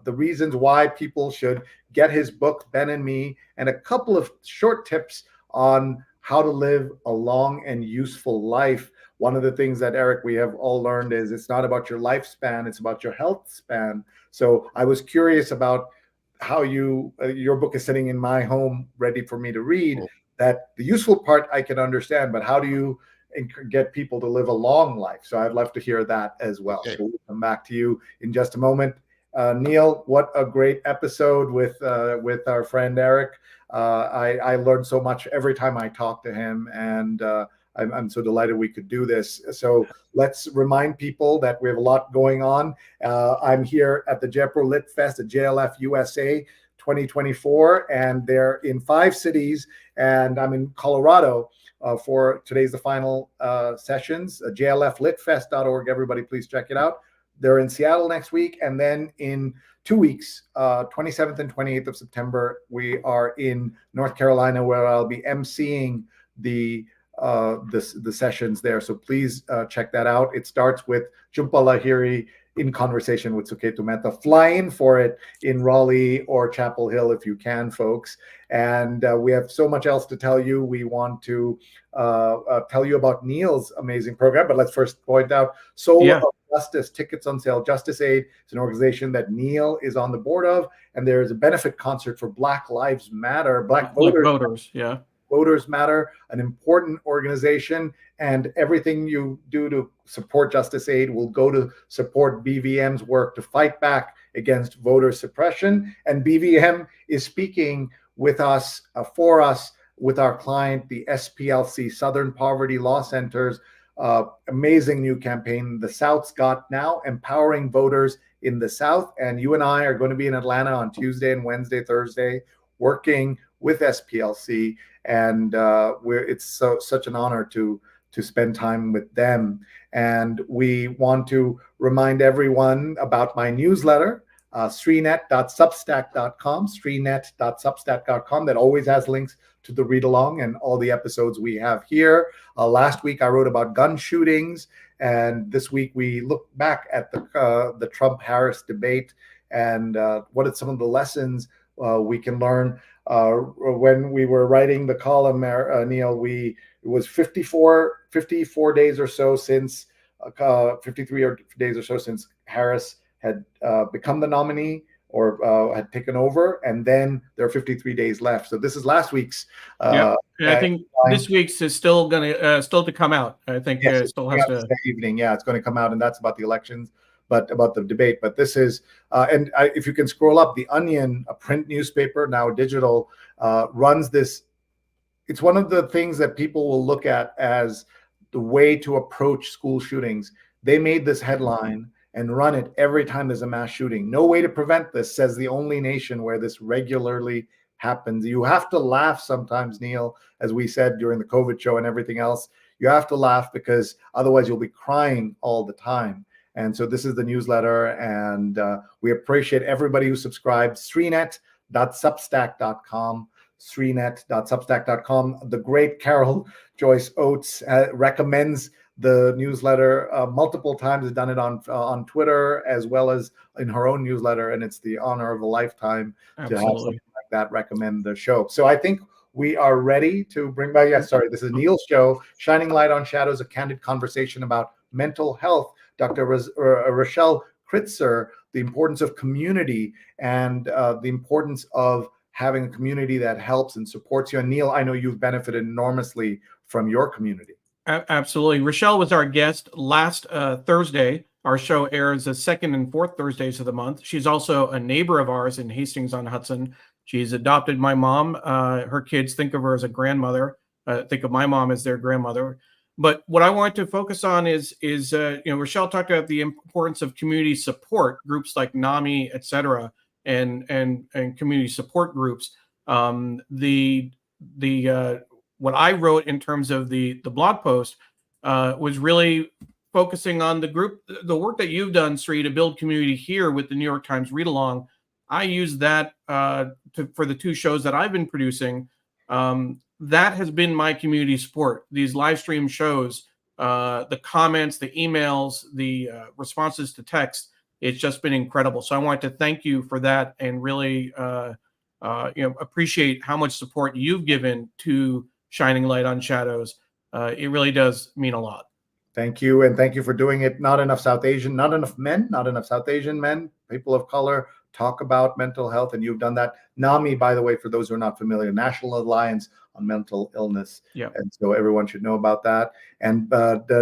the reasons why people should get his book, Ben and Me, and a couple of short tips on how to live a long and useful life. One of the things that, Eric, we have all learned is it's not about your lifespan, it's about your health span. So I was curious about how your book is sitting in my home ready for me to read. That the useful part I can understand, but how do you get people to live a long life? So I'd love to hear that as well. Okay. So we'll come back to you in just a moment. Neil, what a great episode with our friend Eric. I learned so much every time I talk to him, and I'm so delighted we could do this. So let's remind people that we have a lot going on. I'm here at the Jaipur Lit Fest at JLF USA 2024, and they're in 5 cities, and I'm in Colorado for today's the final sessions. JLFlitfest.org. Everybody, please check it out. They're in Seattle next week, and then in 2 weeks, 27th and 28th of September, we are in North Carolina, where I'll be emceeing the sessions there. So please check that out. It starts with Jhumpa Lahiri in conversation with Suketu Mehta. Fly in for it in Raleigh or Chapel Hill if you can, folks. And we have so much else to tell you. We want to tell you about Neil's amazing program, but let's first point out Soul of Justice, tickets on sale. Justice Aid is an organization that Neil is on the board of, and there is a benefit concert for Black Lives Matter, Black Voters. Yeah. Voters Matter, an important organization, and everything you do to support Justice Aid will go to support BVM's work to fight back against voter suppression. And BVM is speaking with us, for us, with our client, the SPLC, Southern Poverty Law Center's amazing new campaign, The South's Got Now, empowering voters in the South. And you and I are going to be in Atlanta on Tuesday and Wednesday, Thursday, working with SPLC, and it's such an honor to spend time with them. And we want to remind everyone about my newsletter, srinet.substack.com, srinet.substack.com, that always has links to the read along and all the episodes we have here. Last week I wrote about gun shootings, and this week we look back at the Trump-Harris debate and what are some of the lessons we can learn. When we were writing the column, Neil, it was 54 days or so since 53 days or so since Harris had become the nominee or had taken over, and then there are 53 days left. So this is last week's. And I think this week's is still to come out. I think it still has to. Evening, it's going to come out, and that's about the elections. But about the debate. But this is, if you can scroll up, The Onion, a print newspaper, now digital, runs this. It's one of the things that people will look at as the way to approach school shootings. They made this headline and run it every time there's a mass shooting. No way to prevent this, says the only nation where this regularly happens. You have to laugh sometimes, Neil, as we said during the COVID show and everything else. You have to laugh because otherwise you'll be crying all the time. And so this is the newsletter, and we appreciate everybody who subscribed. Srinet.substack.com, Srinet.substack.com. The great Carol Joyce Oates recommends the newsletter multiple times. Has done it on Twitter as well as in her own newsletter, and it's the honor of a lifetime to have something like that recommend the show. So I think we are ready to bring back. This is Neil's show, Shining Light on Shadows, a candid conversation about mental health. Dr. Rochelle Kritzer, the importance of community and the importance of having a community that helps and supports you. And Neil, I know you've benefited enormously from your community. Absolutely. Rochelle was our guest last Thursday, Our show airs the second and fourth Thursdays of the month. She's also a neighbor of ours in Hastings-on-Hudson. She's adopted my mom. Her kids think of her as a grandmother, think of my mom as their grandmother. But what I want to focus on is Rochelle talked about the importance of community support groups like NAMI, et cetera, and community support groups. What I wrote in terms of the blog post was really focusing on the work that you've done, Sri, to build community here with the New York Times Read Along. I use that for the two shows that I've been producing. That has been my community support. These live stream shows, the comments, the emails, the responses to text. It's just been incredible. So I want to thank you for that and really appreciate how much support you've given to Shining Light on Shadows. It really does mean a lot. Thank you, and thank you for doing it. Not enough South Asian men, people of color talk about mental health, and you've done that. NAMI, by the way, for those who are not familiar, National Alliance on Mental Illness. Yeah. And so everyone should know about that. And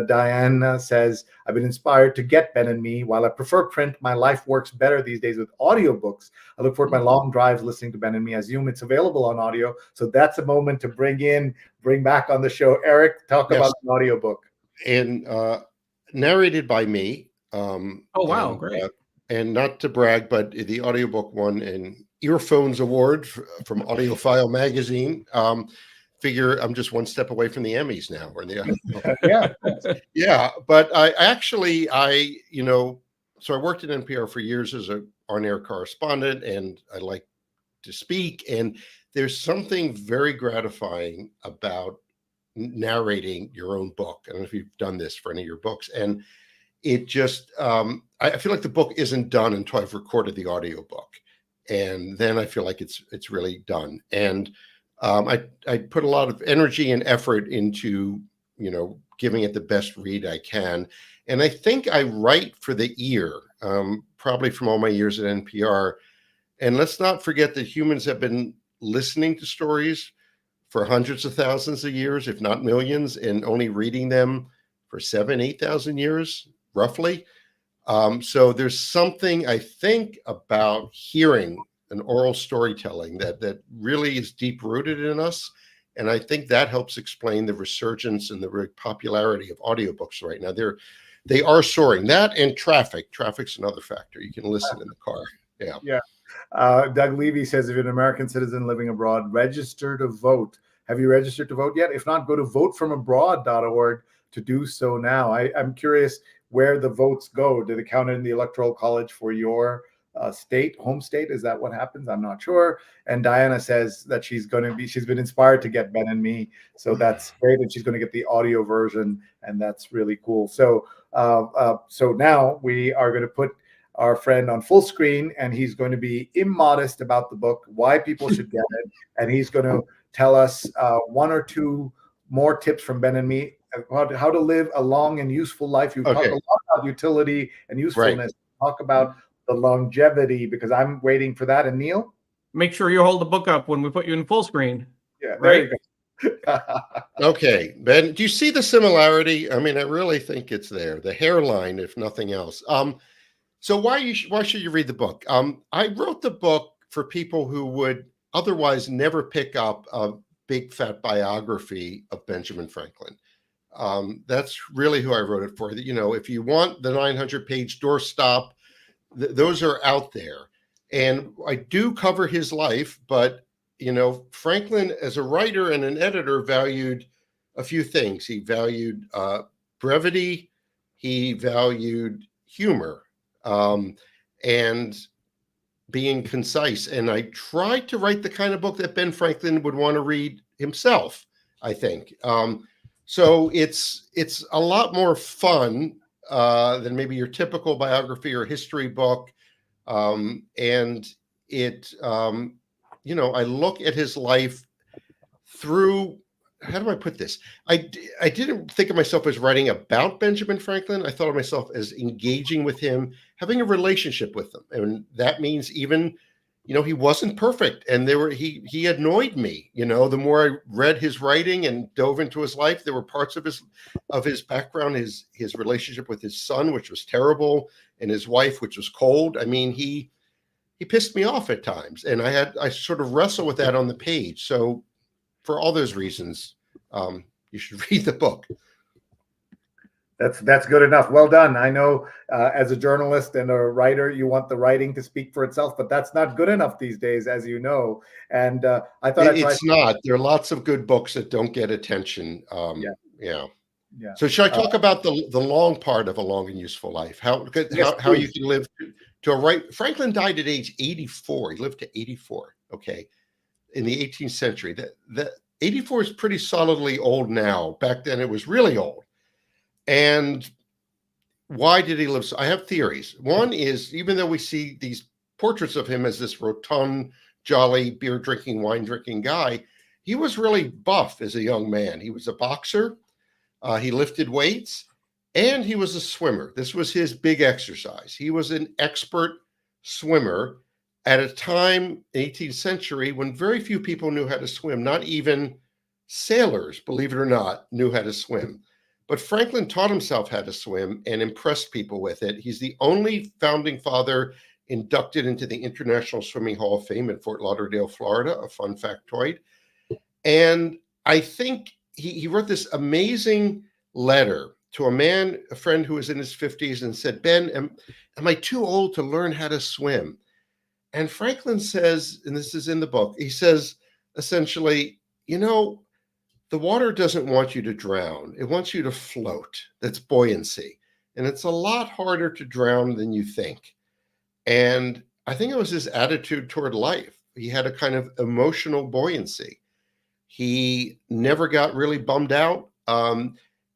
Diane says, I've been inspired to get Ben and Me. While I prefer print, my life works better these days with audiobooks. I look forward to my long drives listening to Ben and Me. I assume it's available on audio. So that's a moment to bring back on the show. Eric, talk about the audiobook. And narrated by me. Oh, wow, great. And not to brag, but the audiobook won an Earphones Award from Audiophile magazine. Figure I'm just one step away from the Emmys now. Or yeah. But so I worked at NPR for years as an on-air correspondent, and I like to speak. And there's something very gratifying about narrating your own book. I don't know if you've done this for any of your books, and it just I feel like the book isn't done until I've recorded the audiobook, and then I feel like it's really done. And I put a lot of energy and effort into giving it the best read I can, and I think I write for the ear, probably from all my years at NPR. And let's not forget that humans have been listening to stories for hundreds of thousands of years, if not millions, and only reading them for 7,000-8,000 years, roughly. So there's something, I think, about hearing an oral storytelling that really is deep-rooted in us. And I think that helps explain the resurgence and the popularity of audiobooks right now. They are soaring. That and traffic. Traffic's another factor. You can listen in the car. Yeah. Yeah. Doug Levy says, if you're an American citizen living abroad, register to vote. Have you registered to vote yet? If not, go to votefromabroad.org to do so now. I'm curious where the votes go. Do they count in the Electoral College for your home state? Is that what happens? I'm not sure. And Diana says that she's been inspired to get Ben and Me. So that's great. And she's going to get the audio version. And that's really cool. So now we are going to put our friend on full screen, and he's going to be immodest about the book, why people should get it. And he's going to tell us one or two more tips from Ben and Me about how to live a long and useful life. You talk a lot about utility and usefulness. Right. Talk about the longevity, because I'm waiting for that. And Neil? Make sure you hold the book up when we put you in full screen. Yeah, there you go. Okay, Ben, do you see the similarity? I mean, I really think it's there. The hairline, if nothing else. So why should you read the book? I wrote the book for people who would otherwise never pick up a big fat biography of Benjamin Franklin. That's really who I wrote it for. If you want the 900-page doorstop, those are out there. And I do cover his life, but Franklin as a writer and an editor valued a few things. He valued brevity, he valued humor, and being concise. And I tried to write the kind of book that Ben Franklin would want to read himself, I think. So it's a lot more fun than maybe your typical biography or history book. And it, I look at his life through, how do I put this? I didn't think of myself as writing about Benjamin Franklin. I thought of myself as engaging with him, having a relationship with him. And that means even he wasn't perfect, and he annoyed me. The more I read his writing and dove into his life, there were parts of his background, his relationship with his son, which was terrible, and his wife, which was cold. I mean, he pissed me off at times, and I sort of wrestle with that on the page. So for all those reasons, you should read the book. That's good enough. Well done. I know as a journalist and a writer, you want the writing to speak for itself, but that's not good enough these days, as you know. And I thought it's not. There are lots of good books that don't get attention. Yeah. So should I talk about the long part of A Long and Useful Life? How you can live to a right. Franklin died at age 84. He lived to 84. Okay, in the 18th century. That 84 is pretty solidly old now. Back then, it was really old. And why did he live? So I have theories. One is, even though we see these portraits of him as this rotund, jolly, beer drinking, wine drinking guy, he was really buff as a young man. He was a boxer. He lifted weights, and he was a swimmer. This was his big exercise. He was an expert swimmer at a time, 18th century, when very few people knew how to swim. Not even sailors, believe it or not, knew how to swim. But Franklin taught himself how to swim and impressed people with it. He's the only founding father inducted into the International Swimming Hall of Fame in Fort Lauderdale, Florida, a fun factoid. And I think he wrote this amazing letter to a friend who was in his 50s, and said, Ben, am I too old to learn how to swim? And Franklin says, and this is in the book, he says, essentially, the water doesn't want you to drown. It wants you to float. That's buoyancy. And it's a lot harder to drown than you think. And I think it was his attitude toward life. He had a kind of emotional buoyancy. He never got really bummed out.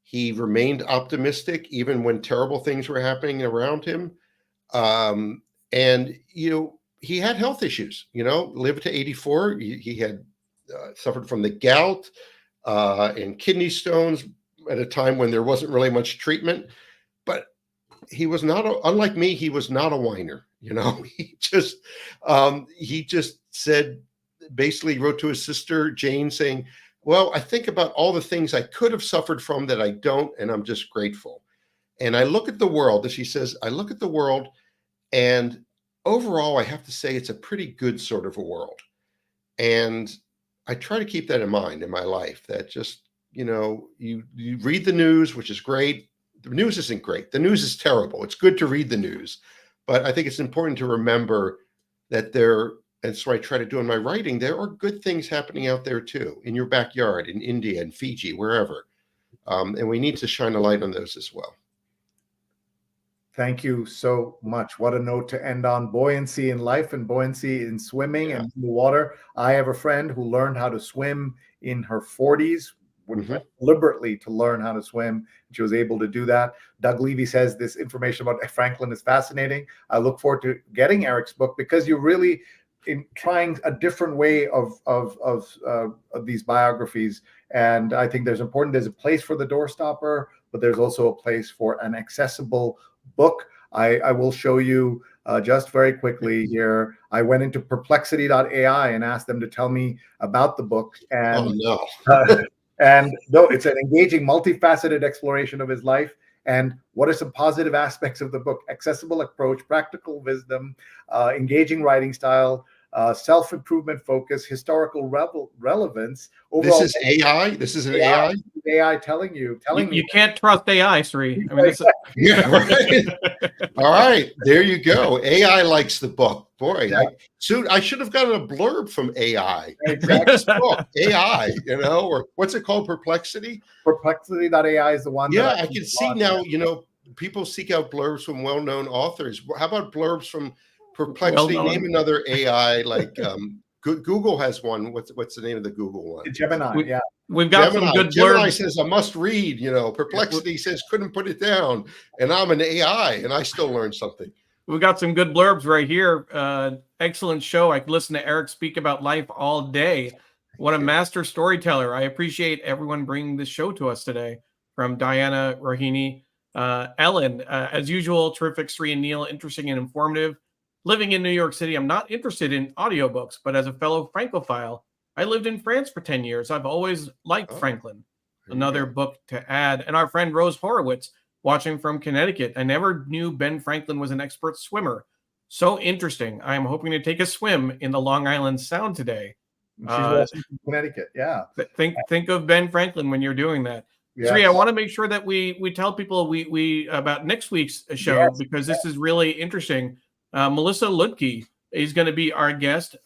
He remained optimistic even when terrible things were happening around him. And he had health issues, lived to 84. He had suffered from the gout and kidney stones at a time when there wasn't really much treatment. But he was not, unlike me, he was not a whiner. He just said, basically wrote to his sister, Jane, saying, well, I think about all the things I could have suffered from that I don't, and I'm just grateful. And I look at the world, as she says, I look at the world, and overall, I have to say it's a pretty good sort of a world. And I try to keep that in mind in my life, that just, you read the news, which is great. The news isn't great. The news is terrible. It's good to read the news. But I think it's important to remember that and so I try to do in my writing, there are good things happening out there too, in your backyard, in India and Fiji, wherever. And we need to shine a light on those as well. Thank you so much. What a note to end on. Buoyancy in life and buoyancy in swimming and in the water. I have a friend who learned how to swim in her 40s, went deliberately to learn how to swim. She was able to do that. Doug Levy says this information about Franklin is fascinating. I look forward to getting Eric's book, because you're really in trying a different way of these biographies. And I think there's a place for the doorstopper, but there's also a place for an accessible book. I will show you just very quickly here. I went into perplexity.ai and asked them to tell me about the book. And and no, it's an engaging, multifaceted exploration of his life. And what are some positive aspects of the book? Accessible approach, practical wisdom, engaging writing style, self-improvement focus, historical relevance. Overall, this is AI. This is an AI. AI telling you. You can't trust AI, Sri. I mean, yeah, right. All right, there you go. AI likes the book. Boy, Yeah. I should have gotten a blurb from AI. Exactly. This book, AI, or what's it called? Perplexity. Perplexity.ai is the one. Yeah, I can see now. People seek out blurbs from well-known authors. How about blurbs from Perplexity? Name another AI like Google has one. What's the name of the Google one? Gemini. We've got some good blurbs. Gemini says I must read. Perplexity says couldn't put it down, and I'm an AI, and I still learned something. We've got some good blurbs right here. Excellent show. I could listen to Eric speak about life all day. What a master storyteller. I appreciate everyone bringing this show to us today. From Diana, Rohini, Ellen, as usual, terrific. Sri and Neil, interesting and informative. living in New York City, I'm not interested in audiobooks, but as a fellow Francophile, I lived in France for 10 years. I've always liked Oh, Franklin. there you Another go. book to add. And our friend Rose Horowitz, watching from Connecticut. I never knew Ben Franklin was an expert swimmer. So interesting. I'm hoping to take a swim in the Long Island Sound today. She's watching from Connecticut. Yeah. Think of Ben Franklin when you're doing that. Sri, I Yes. want to make sure that we tell people we about next week's show, Yes, because this is really interesting. Melissa Ludke is going to be our guest.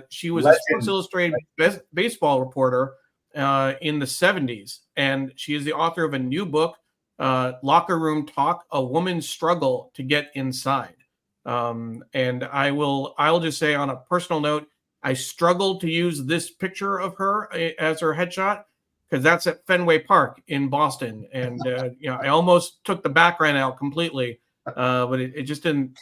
She was a Sports Legend. Illustrated baseball reporter in the 70s, and she is the author of a new book, Locker Room Talk: A Woman's Struggle to Get Inside. And I'll just say on a personal note, I struggled to use this picture of her as her headshot, because that's at Fenway Park in Boston, and I almost took the background out completely, but it just didn't.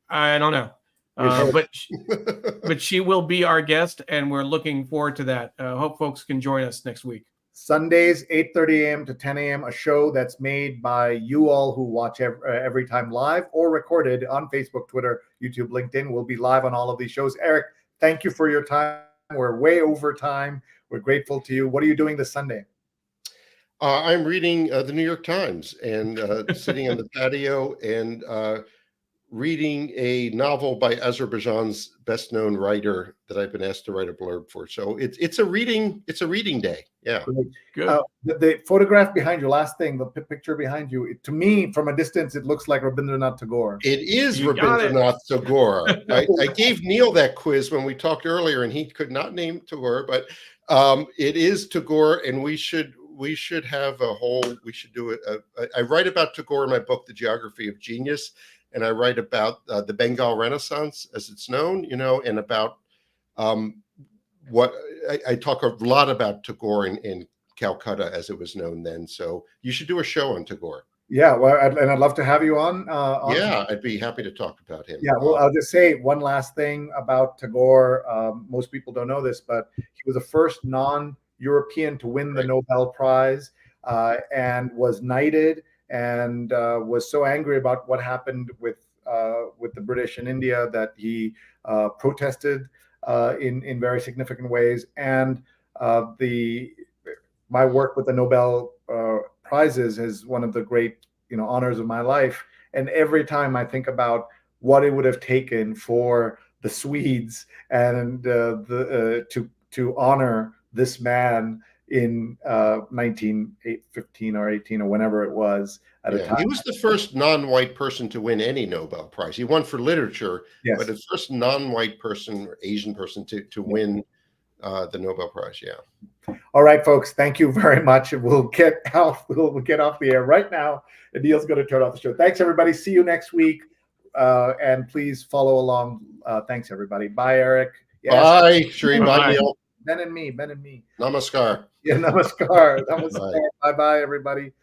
I don't know, but she will be our guest, and we're looking forward to that. Hope folks can join us next week. Sundays, 8:30 a.m. to 10 a.m., a show that's made by you all who watch every time live or recorded on Facebook, Twitter, YouTube, LinkedIn. We'll be live on all of these shows. Eric, thank you for your time. We're way over time. We're grateful to you. What are you doing this Sunday? I'm reading the New York Times and sitting on the patio and reading a novel by Azerbaijan's best-known writer that I've been asked to write a blurb for. So it's a reading day. Yeah. Good. The photograph behind you, last thing, the picture behind you, to me, from a distance, it looks like Rabindranath Tagore. It is You got it. Rabindranath Tagore. I gave Neil that quiz when we talked earlier, and he could not name Tagore, but it is Tagore, and we should have a whole. We should do it. I write about Tagore in my book, The Geography of Genius, and I write about the Bengal Renaissance, as it's known, and about what I talk a lot about Tagore in Calcutta, as it was known then. So you should do a show on Tagore. Yeah, well, I'd love to have you on. Yeah, I'd be happy to talk about him. Yeah, well, I'll just say one last thing about Tagore. Most people don't know this, but he was the first non-European to win the Nobel Prize, and was knighted, and was so angry about what happened with the British in India that he protested in very significant ways. And my work with the Nobel Prizes is one of the great honors of my life. And every time I think about what it would have taken for the Swedes and to honor this man in 1915 or 18 or whenever it was at a time. He was the first non-white person to win any Nobel Prize. He won for literature, Yes. but the first non-white person or Asian person to win the Nobel Prize. Yeah. All right, folks. Thank you very much. We'll get off the air right now. And Neil's going to turn off the show. Thanks, everybody. See you next week. And please follow along. Thanks, everybody. Bye, Eric. Yes. Bye, Sri. Bye, Neil. Ben and me. Namaskar. Yeah, namaskar. Namaskar. Bye-bye, everybody.